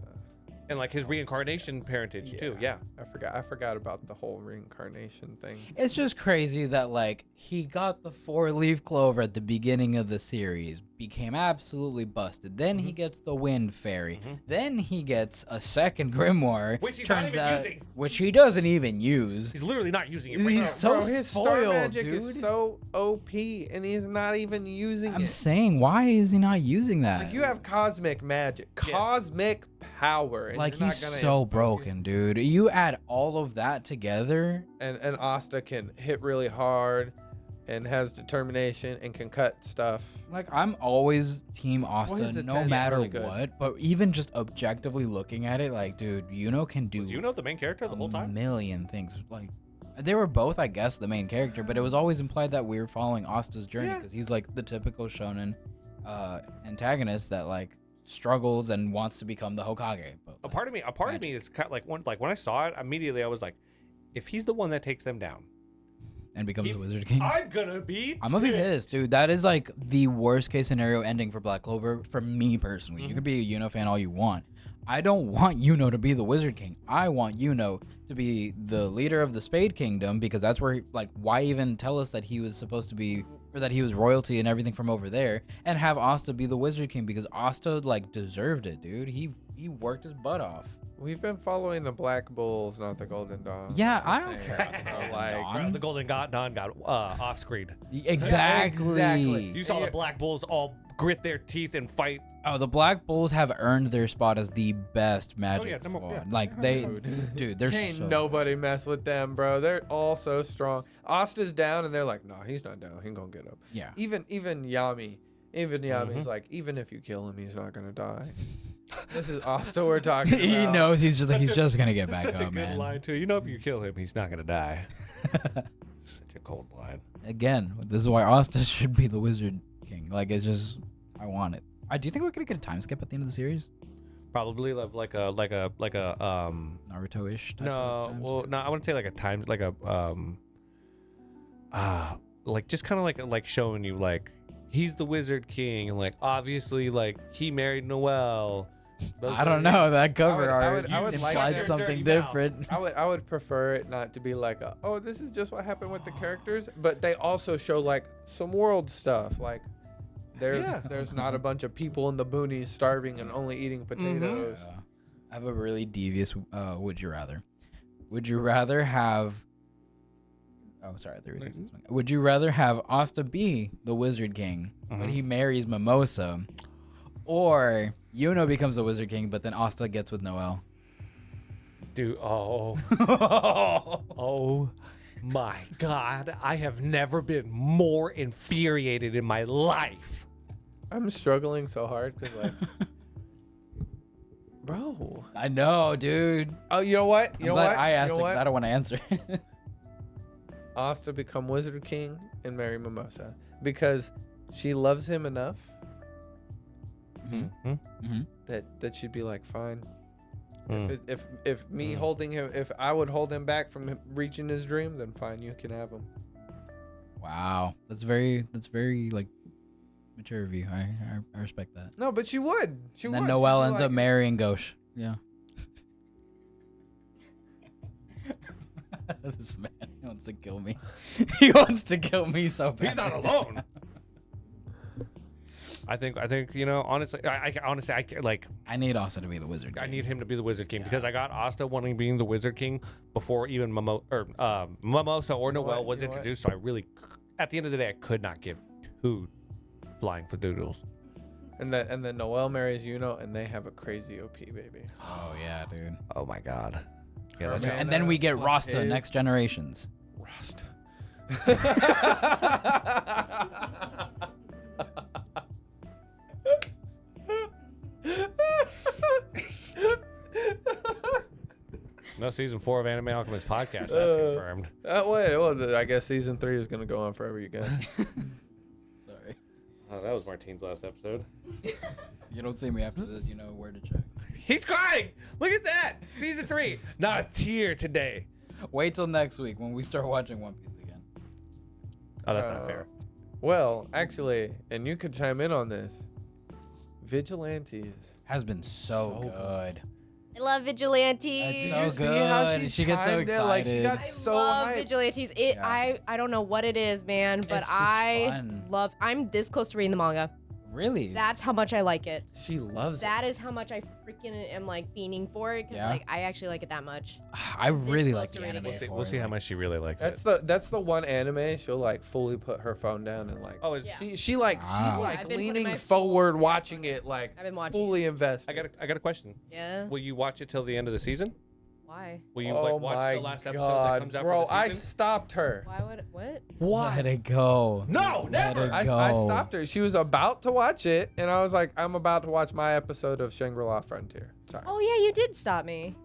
And like his reincarnation parentage too. Yeah. I forgot about the whole reincarnation thing. It's just crazy that like he got the 4-leaf clover at the beginning of the series, became absolutely busted. Then he gets the wind fairy. Then he gets a second grimoire, Which he's not turns even out, using. which he doesn't even use. He's literally not using it. He's so his star spoiled, magic dude. is so OP, and he's not even using I'm it. saying, why is he not using that? Like, you have cosmic magic, cosmic power, and Like, you're he's not gonna so fucking- broken, dude. You add all of that together. And Asta can hit really hard, and has determination, and can cut stuff. Like, I'm always Team his Asta, no attention matter really good. what. But even just objectively looking at it, like, dude, Yuno can do Was Yuno the main character the whole a time? million things. Like, they were both, I guess, the main character, but it was always implied that we were following Asta's journey because he's like the typical shonen antagonist that like struggles and wants to become the Hokage. But A part of me is kind of like when I saw it immediately, I was like, if he's the one that takes them down, and becomes the Wizard King. I'm gonna be pissed, dude. That is like the worst case scenario ending for Black Clover for me personally. You can be a Yuno fan all you want. I don't want Yuno to be the Wizard King. I want Yuno to be the leader of the Spade Kingdom because that's where, like, why even tell us that he was supposed to be, or that he was royalty and everything from over there, and have Asta be the Wizard King because Asta, like, deserved it, dude. He worked his butt off. We've been following the Black Bulls, not the Golden Dawn. Yeah, Just I don't saying. care. So, like, the Golden Dawn got off screen. Exactly. Exactly. You saw the Black Bulls all grit their teeth and fight. Oh, the Black Bulls have earned their spot as the best magic number- squad. yeah. Like, they, Dude. dude, they're Can't so nobody mess with them, bro. They're all so strong. Asta's down, and they're like, "No, he's not down. He ain't gonna get up." yeah. Even Yami, Yami's like, even if you kill him, he's not gonna die. This is Asta we're talking about. He knows he's just gonna get back Such up, a good man. line too. You know, if you kill him, he's not gonna die. Such a cold line. Again, this is why Asta should be the Wizard King. Like, it's just, I want it. Do you think we're gonna get a time skip at the end of the series? Probably like a Naruto-ish. Type no, of time well, skip? no, I wouldn't say like a time, like a like just kind of like showing you like he's the Wizard King and like obviously like he married Noelle. Those I don't are- know. That cover I art would like implied to- something Dirty mouth. different. I would prefer it not to be like, oh, this is just what happened with the characters, but they also show like some world stuff. Like, there's not a bunch of people in the boonies starving and only eating potatoes. Yeah. I have a really devious would you rather. Would you rather have Would you rather have Asta be the Wizard King when he marries Mimosa, or Yuno becomes the Wizard King but then Asta gets with Noelle? Dude, oh my God. I have never been more infuriated in my life. I'm struggling so hard because, like, bro. I know, dude. Oh, you know what? I'm glad I asked You it know 'cause I what? don't want to answer. Asta become Wizard King and marry Mimosa because she loves him enough that she'd be like, fine. If me holding him, if I would hold him back from him reaching his dream, then fine, you can have him. Wow, that's very like mature of you. I respect that. No, but she would. And then Noelle ends up marrying Ghosh. Yeah. This man wants to kill me. He wants to kill me so bad. He's not alone. I think you know, honestly, I like I need Asta to be the Wizard King. I need him to be the Wizard King because I got Asta wanting being the Wizard King before even Mimosa or Noelle was You know what? introduced. So I really, at the end of the day, I could not give two flying fadoodles. And then Noelle marries Yuno, and they have a crazy OP baby. Oh yeah, dude. Oh my God. Yeah, Her that's man- And then we get plus Rasta his. Next Generations. Rust. No, season 4 of Anime Alchemists Podcast. That's confirmed. Well, I guess season 3 is gonna go on forever. You guys. Sorry. Oh, that was Martine's last episode. You don't see me after this, you know where to check. He's crying. Look at that. Season 3. Not a tear today. Wait till next week when we start watching One Piece again. Oh, that's not fair. Well, actually, and you could chime in on this. Vigilantes. Has been so good. I love Vigilantes. It's Did so you see how good. She gets so chimed in? Like, she got excited. so love hyped. Vigilantes. Yeah. I don't know what it is, man, but It's just fun. I'm this close to reading the manga. Really? That's how much I like it. She loves it. That is how much I freaking am like fiending for it, because Yeah. like I actually like it that much. I really close like to the reading anime. it. We'll see how much she really likes That's it. the one anime she'll like fully put her phone down and like. Oh, is Yeah. She Wow. Yeah, I've been putting leaning my forward full- watching it like I've been watching fully invested. I got a question. Yeah. Will you watch it till the end of the season? Why? Will you Oh like watch my the last episode god, that comes out bro! for the I season? stopped her. Why would what? Let it go. No, Let never. it I go. stopped her. She was about to watch it, and I was like, I'm about to watch my episode of Shangri-La Frontier. Sorry. Oh yeah, you did stop me.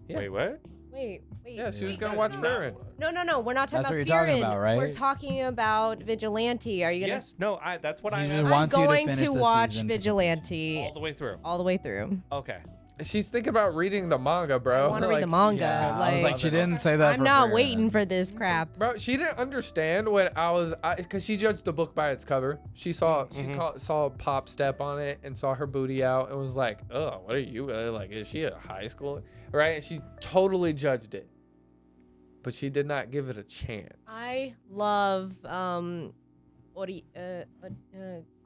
Yeah. Wait, what? Wait. Yeah, she was wait, gonna no, watch no, Farron. No, we're not talking That's about what you're talking Farron. about, right? We're talking about Vigilante. Are you gonna? Yes. No. That's what He I just asked. I'm wants you to going finish to the watch season to Vigilante all the way through. all the way through. Okay. She's thinking about reading the manga, bro. I want to read the Like, manga. Yeah, I was like, like, she didn't say that. I'm for not Farron. waiting for this crap. Bro, she didn't understand what I was, because she judged the book by its cover. She saw saw Pop step on it and saw her booty out and was like, "Oh, what are you like? Is she a high schooler?" Right? She totally judged it, but she did not give it a chance. I love Koichi.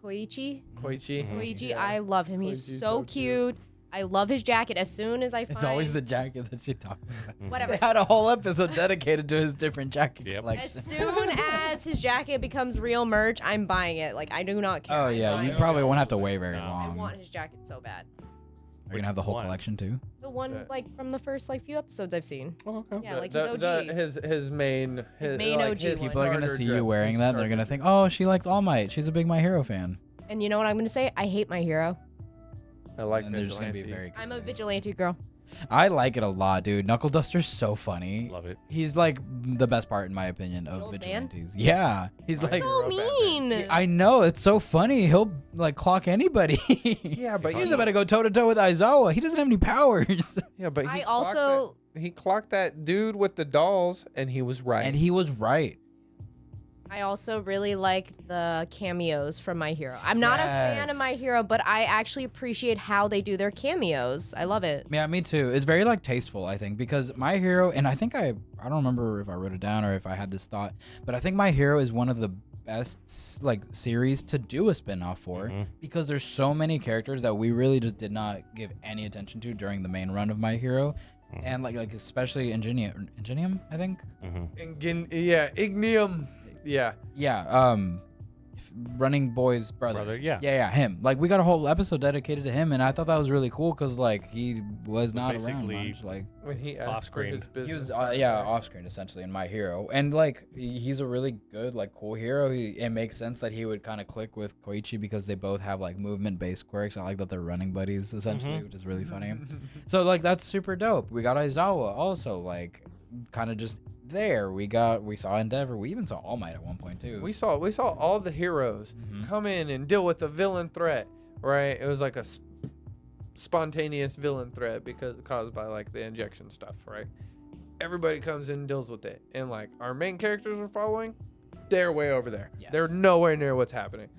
Koichi. Koichi, Yeah. I love him. He's Koichi's so cute. I love his jacket. As soon as I find It's always the jacket that she talked about. whatever. They had a whole episode dedicated to his different jacket Yep. collection. As soon as his jacket becomes real merch, I'm buying it. Like I do not care. Oh I'm yeah, buying you it. probably won't have to wait very No. I long. want his jacket so bad. Are you gonna have the whole one? collection too? The one Yeah. like from the first like few episodes I've seen. Oh, okay. Yeah, like his OG. His main main OG one. People are gonna starter see drip, you wearing his that. They're starter gonna think, oh, she likes All Might. She's a big My Hero fan. And you know what I'm gonna say? I hate My Hero. I like And they're just gonna be Vigilantes. very. I'm a confused. vigilante girl. I like it a lot, dude. Knuckle Duster's so funny. Love it. He's like the best part, in my opinion, of old man? Vigilantes. Yeah, he's I like. grew So up Batman. mean. I know, it's so funny. He'll like clock anybody. Yeah, but he's about to go toe to toe with Aizawa. He doesn't have any powers. Yeah, but I also he clocked that dude with the dolls, and he was right. And he was right. I also really like the cameos from My Hero. I'm not a fan of My Yes. Hero, but I actually appreciate how they do their cameos. I love it. Yeah, me too. It's very like tasteful, I think, because My Hero, and I think I don't remember if I wrote it down or if I had this thought, but I think My Hero is one of the best like series to do a spin-off for because there's so many characters that we really just did not give any attention to during the main run of My Hero. And like especially Ingenium, I think. Ignium. Yeah. Yeah, Running Boy's brother. Yeah, him. Like we got a whole episode dedicated to him, and I thought that was really cool because like he was not around basically much. Like When he asked Off for his screen. business he was card, yeah right? off screen essentially in My Hero, and like he's a really good like cool hero. It makes sense that he would kind of click with Koichi because they both have like movement based quirks. I like that they're running buddies essentially, which is really funny. So like that's super dope. We got Aizawa also like kind of just there. We saw Endeavor. We even saw All Might at one point too. We saw all the heroes come in and deal with a villain threat, right? It was like a spontaneous villain threat because caused by like the injection stuff, right? Everybody comes in and deals with it, and like our main characters we're following, they're way over there. Yes. They're nowhere near what's happening.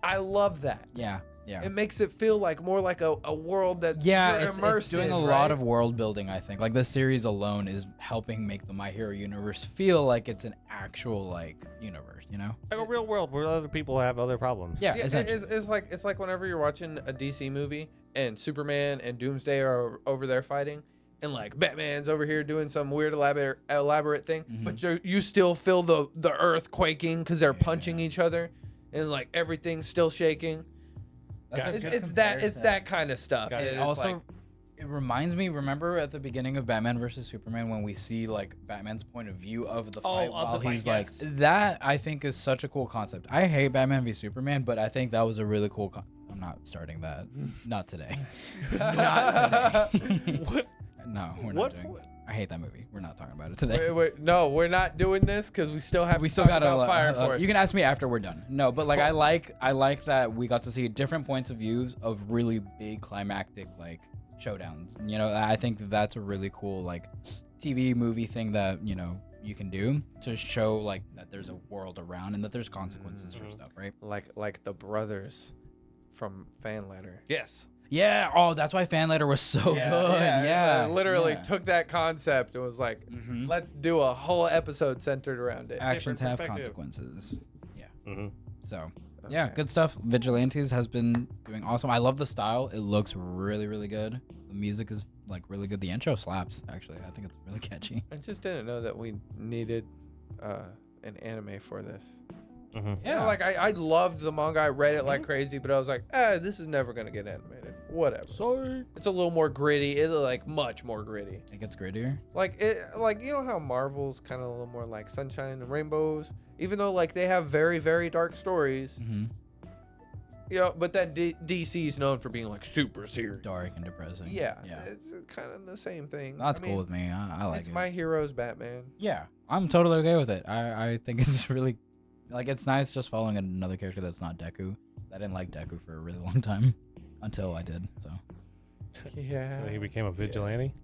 I love that. yeah. It makes it feel like more like a world that Yeah, you're it's immersed doing in, a right? lot of world building, I think. Like, this series alone is helping make the My Hero universe feel like it's an actual, like, universe, you know? Like a real world where other people have other problems. Yeah, Yeah, essentially. it's like whenever you're watching a DC movie and Superman and Doomsday are over there fighting, and like Batman's over here doing some weird elaborate thing, but you still feel the earth quaking because they're punching each other, and like everything's still shaking. That's a good It's comparison. that kind of stuff. Got And it. it's Also, like, it reminds me, remember at the beginning of Batman versus Superman when we see, like, Batman's point of view of the fight of while the fight, he's yes. like, that I think is such a cool concept. I hate Batman v Superman, but I think that was a really cool I'm not starting that. Not today. Not today. What? No, we're What? not doing that. I hate that movie. We're not talking about it today. No, we're not doing this because we still have. We to still talk got about Fire Force. You can ask me after we're done. No, but like I like that we got to see different points of views of really big climactic like showdowns. You know, I think that's a really cool like TV movie thing that you can do to show like that there's a world around and that there's consequences for stuff, right? Like the brothers from Fan Letter. Yes. Yeah. Oh, that's why Fan Letter was so good. Yeah. Literally took that concept and was like, let's do a whole episode centered around it. Actions Different have perspective. consequences. Yeah. Mm-hmm. So, yeah, good stuff. Vigilantes has been doing awesome. I love the style. It looks really, really good. The music is like really good. The intro slaps, actually. I think it's really catchy. I just didn't know that we needed an anime for this. Mm-hmm. Yeah, like I loved the manga. I read it like crazy, but I was like, this is never gonna get animated. Whatever. Sorry. It's a little more gritty. It's like much more gritty. It gets grittier. Like you know how Marvel's kind of a little more like sunshine and rainbows, even though like they have very, very dark stories. Mm-hmm. You know, but then DC is known for being like super serious. Dark and depressing. Yeah, Yeah. it's kind of the same thing. That's I mean, cool with me. I like it's it. My Hero's Batman. Yeah, I'm totally okay with it. I think it's really, like, it's nice just following another character that's not Deku. I didn't like Deku for a really long time until I did. So Yeah. So he became a vigilante.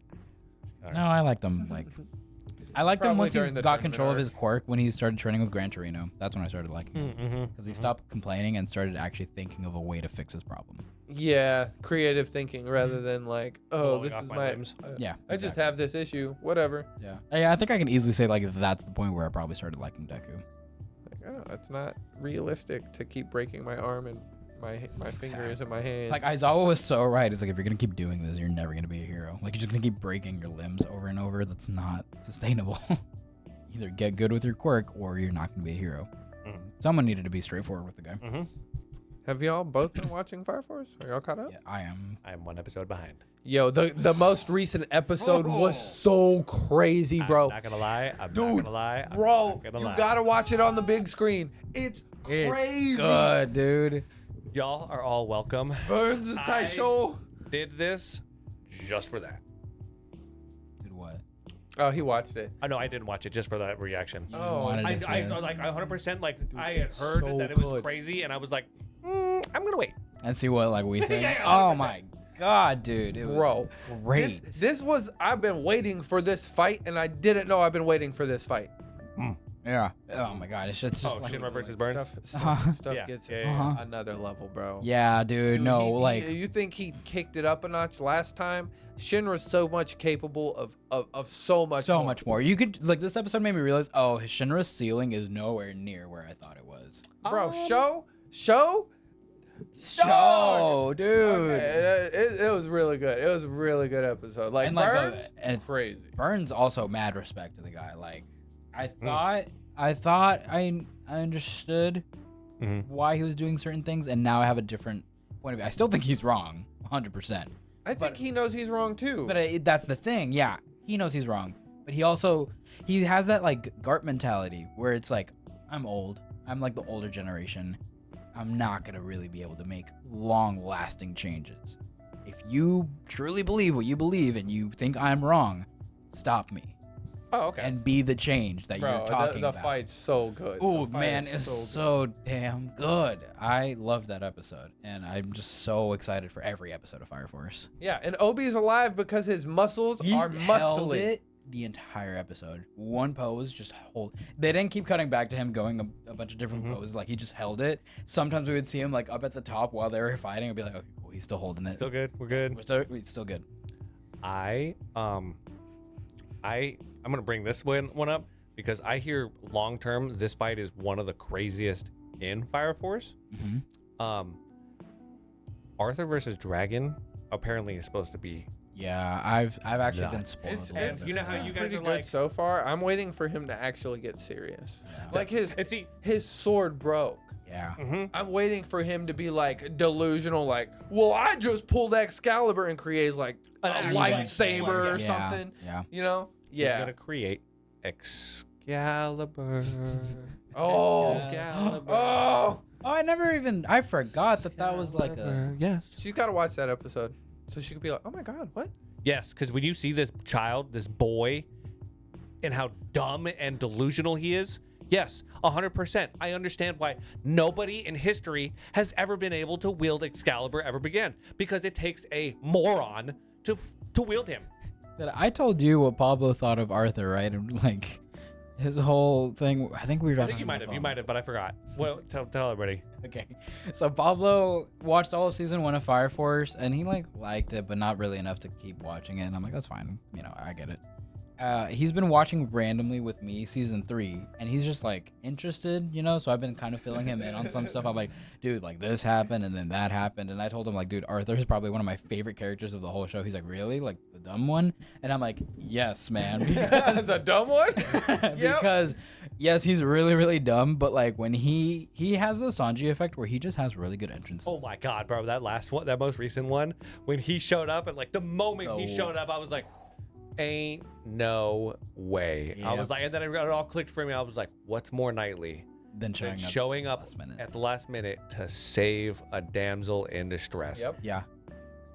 no, I liked him. Like, I liked him Probably once he during the got tournament control of arc. his quirk when he started training with Gran Torino. That's when I started liking him Mm-hmm. because he stopped complaining and started actually thinking of a way to fix his problem. Yeah, creative thinking rather than like, oh, Blowing this off is my my. limbs. Yeah, I just have this issue. Whatever. Yeah. I think I can easily say like that's the point where I probably started liking Deku. Like, oh, it's not realistic to keep breaking my arm and my fingers and my hand. Like Aizawa was so right. It's like if you're gonna keep doing this, you're never gonna be a hero. Like you're just gonna keep breaking your limbs over and over. That's not sustainable. Either get good with your quirk or you're not gonna be a hero. Mhm. Someone needed to be straightforward with the guy. Mm-hmm. Have y'all both been watching Fire Force? Are y'all caught up? Yeah, I am. I'm one episode behind. Yo, the most recent episode was so crazy, bro. I'm not gonna lie. I'm Dude, not gonna lie. I'm Bro, not gonna you lie. gotta watch it on the big screen. It's crazy. Good, dude. Y'all are all welcome. Burns and Taisho. Did this just for that. Dude, what? Oh, he watched it. I know I didn't watch it just for that reaction. You just Oh, wanted I to see us. like 100% like Dude, I had it's heard so that it was good. crazy and I was like, I'm gonna wait. And see what like we say. Yeah, Oh 100%. my god, dude. It was Bro, great. this was, I've been waiting for this fight, and I didn't know I've been waiting for this fight. Yeah. Oh my god. It's just Oh, like, Shinra versus Burns. Stuff Yeah, gets yeah. another level, bro. yeah, dude. No, like you think he kicked it up a notch last time? Shinra's so much capable of so much so more. much more. You could like this episode made me realize. Oh, Shinra's ceiling is nowhere near where I thought it was. Bro, show Oh, dude. Okay, it was really good. It was a really good episode. Like, And, like, Burns, and- crazy. Burns also mad respect to the guy. Like, I thought I understood Mhm. why he was doing certain things, and now I have a different point of view. I still think he's wrong, 100%. I think he knows he's wrong too. But that's the thing. Yeah, he knows he's wrong, but he has that like Gart mentality where it's like, I'm old. I'm like the older generation. I'm not gonna really be able to make long-lasting changes. If you truly believe what you believe and you think I'm wrong, stop me Oh, okay. and be the change that Bro, you're talking the about. fight's so good. Oh The fight man, is it's so good. so damn good. I love that episode, and I'm just so excited for every episode of Fire Force. Yeah, and Obi's alive because his muscles are held muscly. it the entire episode. One pose, just hold. They didn't keep cutting back to him going a bunch of different poses. Like he just held it. Sometimes we would see him like up at the top while they were fighting. I'd be like, okay, cool, he's still holding it. Still good. We're good. We're still good. I'm gonna bring this one up because I hear long term this fight is one of the craziest in Fire Force. Mm-hmm. Arthur versus Dragon apparently is supposed to be. Yeah, I've actually been Nuts. spoiled. It's, a little it's bit you know for how that. you guys pretty are good like- so far. I'm waiting for him to actually get serious. Yeah. Like And see, his sword broke. Yeah. I'm waiting for him to be like delusional, like, well, I just pulled Excalibur and creates like a An lightsaber or Yeah, something. Yeah. You know? he's Yeah. gonna create Excalibur. Oh. Excalibur. Oh. Oh, I forgot that was like a. Yeah. She's got to watch that episode so she could be like, oh my God, what? Yes, because when you see this child, this boy, and how dumb and delusional he is, yes, 100%. I understand why nobody in history has ever been able to wield Excalibur ever again, because it takes a moron to wield him. That I told you what Pablo thought of Arthur, right? And like his whole thing. I think we were. I think you might have, but I forgot. Well, tell everybody. Okay, so Pablo watched all of season 1 of Fire Force, and he liked it, but not really enough to keep watching it. And I'm like, that's fine. You know, I get it. He's been watching randomly with me season 3, and he's just like interested, you know. So I've been kind of filling him in on some stuff. I'm like, dude, like this happened and then that happened, and I told him like, dude, Arthur is probably one of my favorite characters of the whole show. He's like, really, like the dumb one? And I'm like, yes, man. Because, The dumb one? because yes, he's really really dumb, but like when he has the Sanji effect where he just has really good entrances. Oh my god, bro, that last one, that most recent one, when he showed up, and like the moment he showed up, I was like, ain't no way. I was like, and then it all clicked for me. I was like, what's more knightly Then than showing showing up last minute. at the last minute to save a damsel in distress? Yep. Yeah.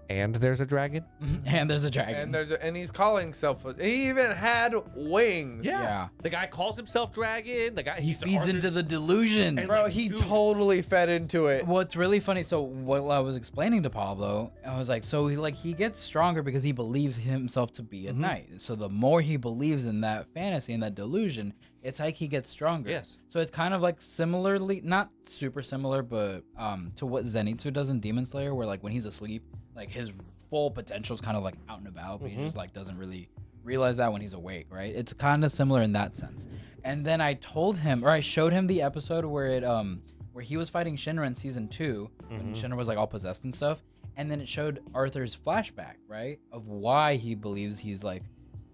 And there's a dragon? And there's a dragon. And he's calling himself. He even had wings. Yeah. The guy calls himself dragon. The guy He feeds into the delusion. And Bro, like, he dude. totally fed into it. What's really funny, so what I was explaining to Pablo, I was like, so he gets stronger because he believes himself to be a knight. So the more he believes in that fantasy and that delusion, it's like he gets stronger. Yes. So it's kind of like similarly, not super similar, but to what Zenitsu does in Demon Slayer, where like when he's asleep, like his full potential is kind of like out and about, but he just like doesn't really realize that when he's awake, right? It's kind of similar in that sense. And then I told him, or I showed him the episode where where he was fighting Shinra in season 2, when Shinra was like all possessed and stuff, and then it showed Arthur's flashback, right, of why he believes he's like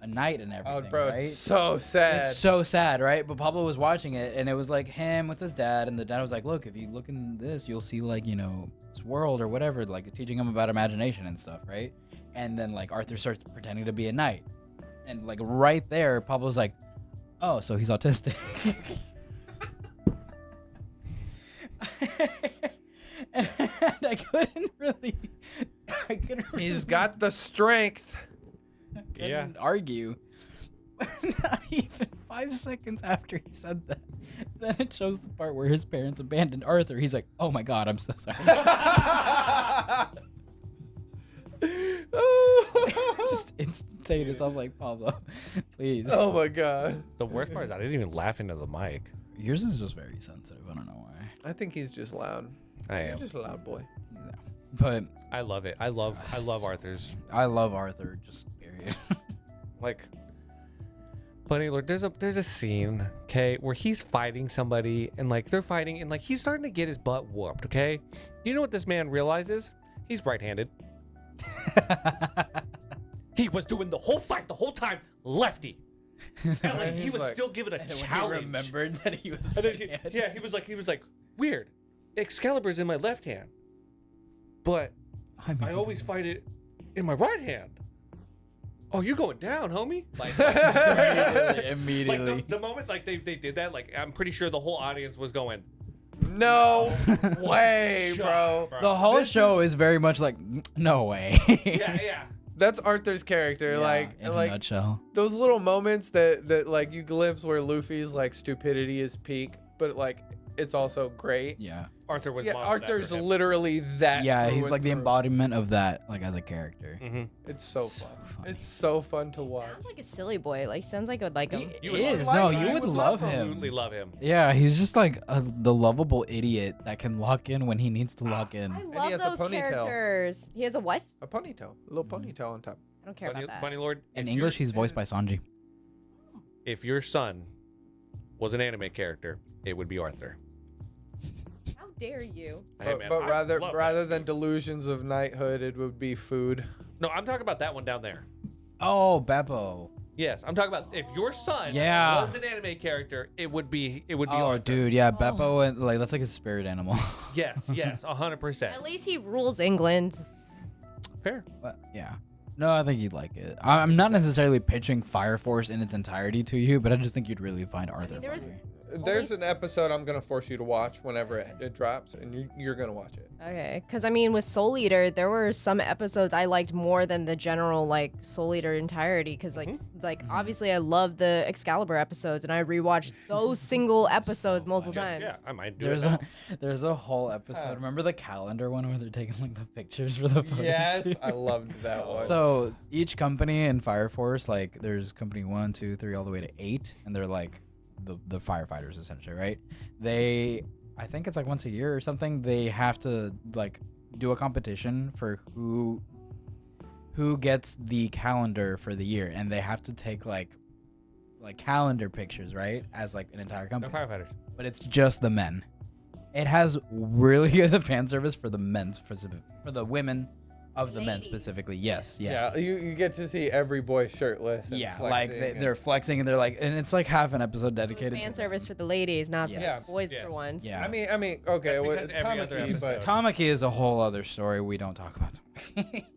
a knight and everything. Oh, bro, right? it's so sad. It's so sad, right? But Pablo was watching it, and it was like him with his dad, and the dad was like, look, if you look in this, you'll see like, you know, this world or whatever, like teaching him about imagination and stuff, right? And then like Arthur starts pretending to be a knight, and like right there, Pablo's like, oh, so he's autistic. And I couldn't really He's got the strength. couldn't argue. Not even 5 seconds after he said that, then it shows the part where his parents abandoned Arthur. He's like, oh my god, I'm so sorry. It's just instantaneous. I was like, Pablo, please. Oh my god. The worst part is I didn't even laugh into the mic. Yours is just very sensitive. I don't know why. I think he's just loud. I He's am. just a loud boy. Yeah. But I love it. I love Arthur's. I love Arthur, just period. Like, Bunny Lord, there's a scene, okay, where he's fighting somebody, and like they're fighting, and like he's starting to get his butt whooped, okay? You know what this man realizes? He's right-handed. He was doing the whole fight the whole time lefty. And like he He's was like- still giving a And when he challenge. remembered that he was And then right-handed. yeah, he was like, weird. Excalibur's in my left hand, but I always fight it in my right hand. Oh, you going down, homie? Like, immediately. like the moment like they did that, like I'm pretty sure the whole audience was going, No way, bro. The whole show is very much like, no way. Yeah. That's Arthur's character. Yeah, like in a like nutshell. those little moments that like you glimpse where Luffy's like stupidity is peak, but like it's also great. Yeah. Arthur was. Yeah, modeled Arthur's after him. literally that. Yeah, through he's and like the through. embodiment of that, like as a character. It's so So fun. funny. It's so fun to watch. Sounds like a silly boy. Like sounds like I would like him. You would is. love No, him. you would love him. Absolutely love him. Yeah, he's just like the lovable idiot that can lock in when he needs to lock in. I he love has a those ponytail. characters. He has a what? A ponytail, a little ponytail on top. I don't care about that. Bunny Lord. In if English, he's voiced by Sanji. If your son was an anime character, it would be Arthur. How dare you? Hey, But, man, but I rather love rather that. than delusions of knighthood, it would be food. No, I'm talking about that one down there. Oh, Beppo. Yes, I'm talking about if your son Yeah. was an anime character, it would be Oh, Arthur. dude, yeah, Beppo, and like that's like his spirit animal. Yes, 100%. At least he rules England. Fair. But, yeah. No, I think you'd like it. I'm not necessarily pitching Fire Force in its entirety to you, but I just think you'd really find Arthur there was- funny. there's an episode I'm gonna force you to watch whenever it drops, and you're gonna watch it. Okay, because I mean, with Soul Eater, there were some episodes I liked more than the general like Soul Eater entirety. Because obviously I love the Excalibur episodes, and I rewatched those single episodes multiple times. Yeah, I might do it. There's a whole episode. Remember the calendar one where they're taking like the pictures for the photo Yes, shoot? I loved that one. So each company in Fire Force, like there's company 1, 2, 3, all the way to 8, and they're like the firefighters essentially, right? I think it's like once a year or something, they have to like do a competition for who gets the calendar for the year, and they have to take like calendar pictures, right? As like an entire company. They're firefighters. But it's just the men. It has really good fan service for the men specific, for the women of the men specifically. Yes, yeah. Yeah, you get to see every boy shirtless. And Yeah, flexing like they're flexing, and they're like, and it's like half an episode dedicated Fan to service for the ladies, not for Yes. the boys Yes. for once. Yeah. I mean, okay, well, because every other Tamaki, but episode- Tamaki is a whole other story we don't talk about.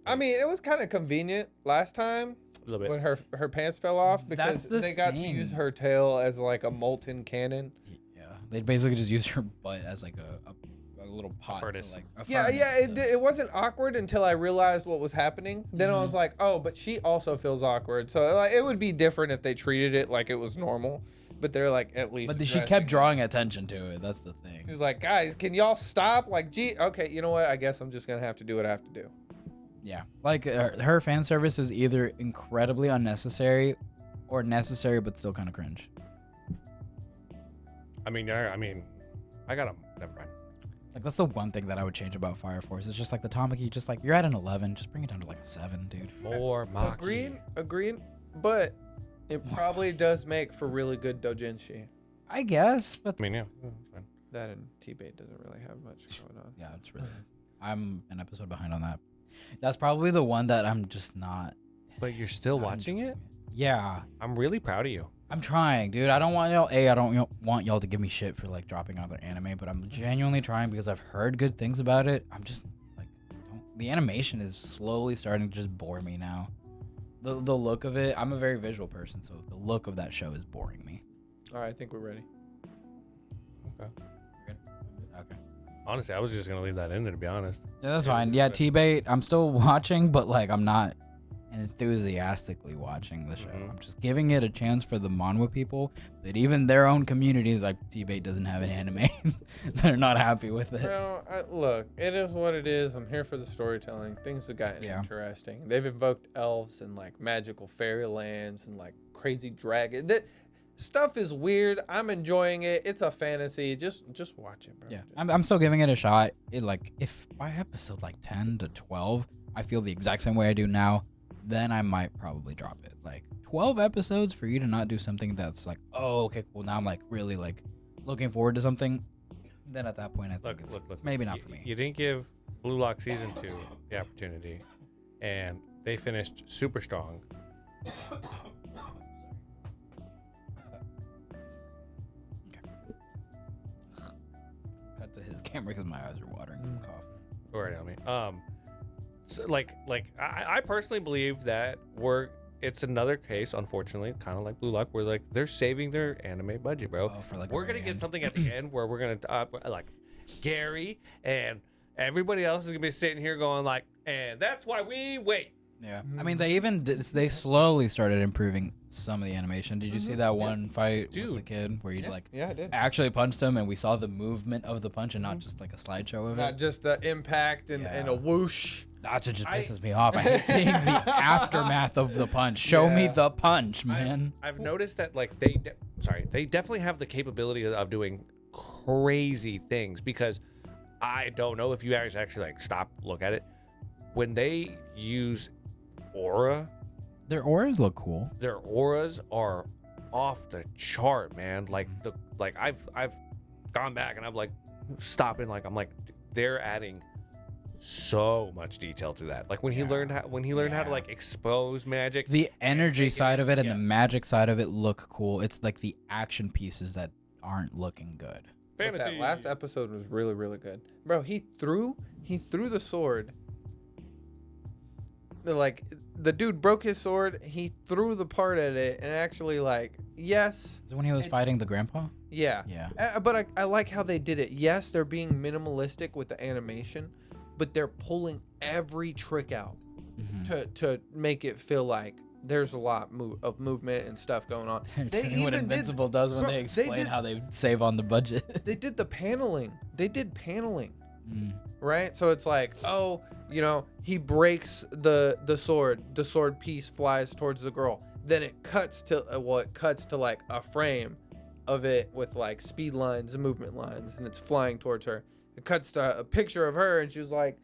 I mean, it was kind of convenient last time A little bit. when her pants fell off because That's the they got to thing. use her tail as like a molten cannon. Yeah, they basically just use her butt as like a little pot. furnace. To, like, a Yeah, furnace yeah, to- it wasn't awkward until I realized what was happening. Then I was like, oh, but she also feels awkward. So like, it would be different if they treated it like it was normal. But they're like, at least. But she addressing kept it. drawing attention to it. That's the thing. She was like, guys, can y'all stop? Like, gee, okay, you know what? I guess I'm just gonna have to do what I have to do. Yeah, like her fan service is either incredibly unnecessary or necessary but still kind of cringe. I mean, I got them. Never mind. Like that's the one thing that I would change about Fire Force. It's just like the Tamaki, just like you're at an 11, just bring it down to like a 7, dude. More Maki. Agreed, but it probably does make for really good doujinshi. I guess, but I mean, yeah, it's fine. That and TBATE doesn't really have much going on. yeah, it's really. I'm an episode behind on that. That's probably the one that I'm just not. But you're still not watching it? enjoying. Yeah, I'm really proud of you. I'm trying, dude. I don't want y'all. I don't want y'all to give me shit for like dropping another anime, but I'm genuinely trying because I've heard good things about it. I'm just like, the animation is slowly starting to just bore me now. The look of it. I'm a very visual person, so the look of that show is boring me. All right, I think we're ready. Okay. Okay. Honestly, I was just gonna leave that in there, to be honest. Yeah, that's fine. Yeah, TBATE, I'm still watching, but like I'm not enthusiastically watching the show. Mhm. I'm just giving it a chance for the manhwa people, but even their own community is like, TBATE doesn't have an anime. They're not happy with it. Well, look, it is what it is. I'm here for the storytelling. Things have gotten interesting. They've invoked elves and like magical fairylands and like crazy dragon. That stuff is weird. I'm enjoying it. It's a fantasy. Just watch it, bro. Yeah, I'm still giving it a shot. It like if by episode like 10 to 12, I feel the exact same way I do now, then I might probably drop it. Like 12 episodes for you to not do something that's like, oh, okay, cool. Now I'm like really like looking forward to something. Then at that point, I think it's maybe not for me. You didn't give Blue Lock Season 2 the opportunity, and they finished super strong. Cut to his camera because my eyes are watering from coughing. Already on me. So I personally believe that it's another case, unfortunately, kind of like Blue Lock, where like they're saving their anime budget, bro. Oh, for like We're gonna get something at the end where we're gonna like Gary and everybody else is gonna be sitting here going like, and that's why we wait. Yeah, I mean they slowly started improving some of the animation. Did you see that one fight with the kid where he like Yeah, I did. actually punched him and we saw the movement of the punch and not just like a slideshow of Not it? just the impact and a whoosh. That's what just pisses me off. I hate seeing the aftermath of the punch. Show me the punch, man. I've noticed that like they definitely have the capability of doing crazy things, because I don't know if you guys actually like look at it when they use aura. Their auras look cool. Their auras are off the chart, man. Like I've gone back and I'm like stopping, like I'm like they're adding so much detail to that. Like when he learned how to like expose magic, The energy side of it and the yes. magic side of it look cool. It's like the action pieces that aren't looking good. But fantasy. that last episode was really, really good, bro. He threw the sword like the dude broke his sword. He threw the part at it, and actually, like, yes, Is it when he was fighting the grandpa? yeah, Yeah. but I like how they did it. Yes, they're being minimalistic with the animation, but they're pulling every trick out to make it feel like there's a lot of movement and stuff going on. They even what Invincible does when they explain how they save on the budget. They did the paneling. They did paneling. Mm. Right? So it's like, oh, you know, he breaks the sword piece flies towards the girl. Then it cuts to like a frame of it with like speed lines and movement lines, and it's flying towards her. It cuts to a picture of her, and she was like,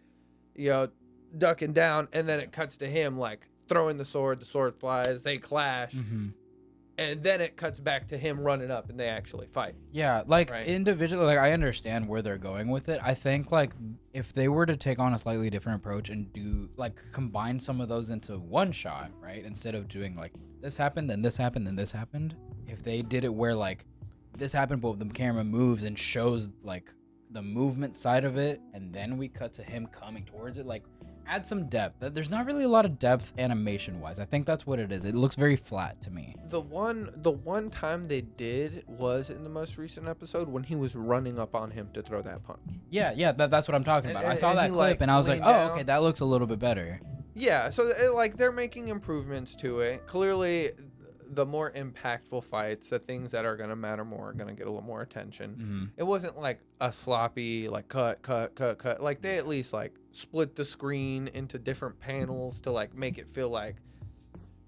you know, ducking down, and then it cuts to him like throwing the sword flies, they clash. And then it cuts back to him running up, and they actually fight. Yeah, like right? individually, like I understand where they're going with it. I think like if they were to take on a slightly different approach and do like combine some of those into one shot, right? Instead of doing like this happened, then this happened, then this happened. If they did it where like this happened, but the camera moves and shows like the movement side of it, and then we cut to him coming towards it, like add some depth. There's not really a lot of depth animation wise. I think that's what it is. It looks very flat to me. The one time they did was in the most recent episode when he was running up on him to throw that punch. Yeah, that's what I'm talking about. I saw that clip like, and I was like, down. oh, okay, that looks a little bit better. Yeah, so like they're making improvements to it. Clearly, the more impactful fights, the things that are gonna matter more, are gonna get a little more attention. It wasn't like a sloppy like cut. Like they at least like split the screen into different panels to like make it feel like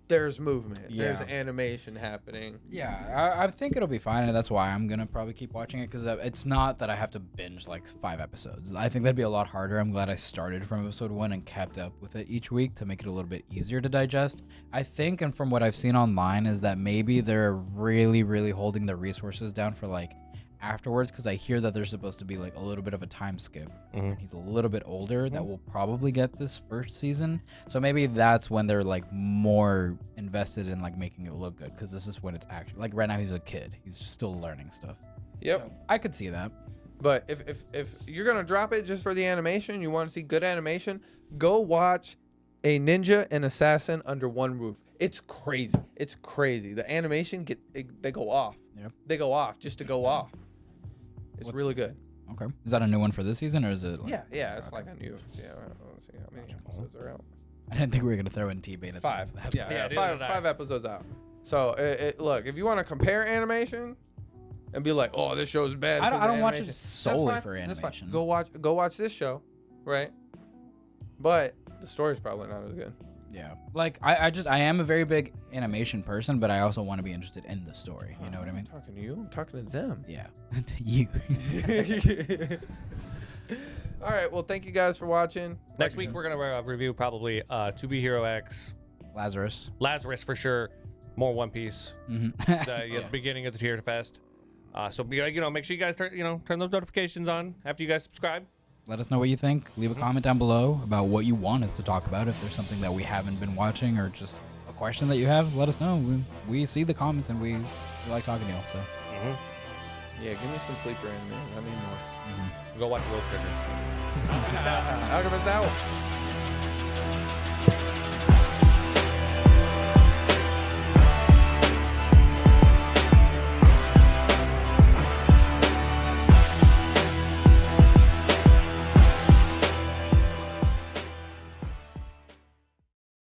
there's movement, there's animation happening. Yeah, I think it'll be fine, and that's why I'm gonna probably keep watching it, because it's not that I have to binge like 5 episodes. I think that'd be a lot harder. I'm glad I started from episode 1 and kept up with it each week to make it a little bit easier to digest. I think, and from what I've seen online, is that maybe they're really holding the resources down for like afterwards, because I hear that there's supposed to be like a little bit of a time skip. He's a little bit older that will probably get this first season, so maybe that's when they're like more invested in like making it look good, because this is when it's actually like right now he's a kid, he's just still learning stuff. So I could see that. But if you're gonna drop it just for the animation, you want to see good animation, go watch A Ninja and Assassin Under One Roof. It's crazy. The animation they go off. They go off just to go off. It's really good. Okay. Is that a new one for this season, or is it? Like, yeah. It's like a new. Yeah, I don't see how many episodes are out. I didn't think we were gonna throw in TBATE. 5. Yeah, five episodes out. So look, if you want to compare animation and be like, oh, this show's bad. I don't watch animation, it solely that's for fine. animation. Go watch this show, right? But the story's probably not as good. Yeah, like I am a very big animation person, but I also want to be interested in the story. You know what I mean? I'm talking to you. I'm talking to them. Yeah, to you. All right. Well, thank you guys for watching. Next week we're gonna review probably To Be Hero X, Lazarus for sure, more One Piece. The beginning of the tier fest. So make sure you guys turn those notifications on after you guys subscribe. Let us know what you think. Leave a comment down below about what you want us to talk about. If there's something that we haven't been watching, or just a question that you have, let us know. We see the comments, and we like talking to y'all. So Yeah, give me some sleeper anime. I need more. Go watch World Trigger. Alchemist out.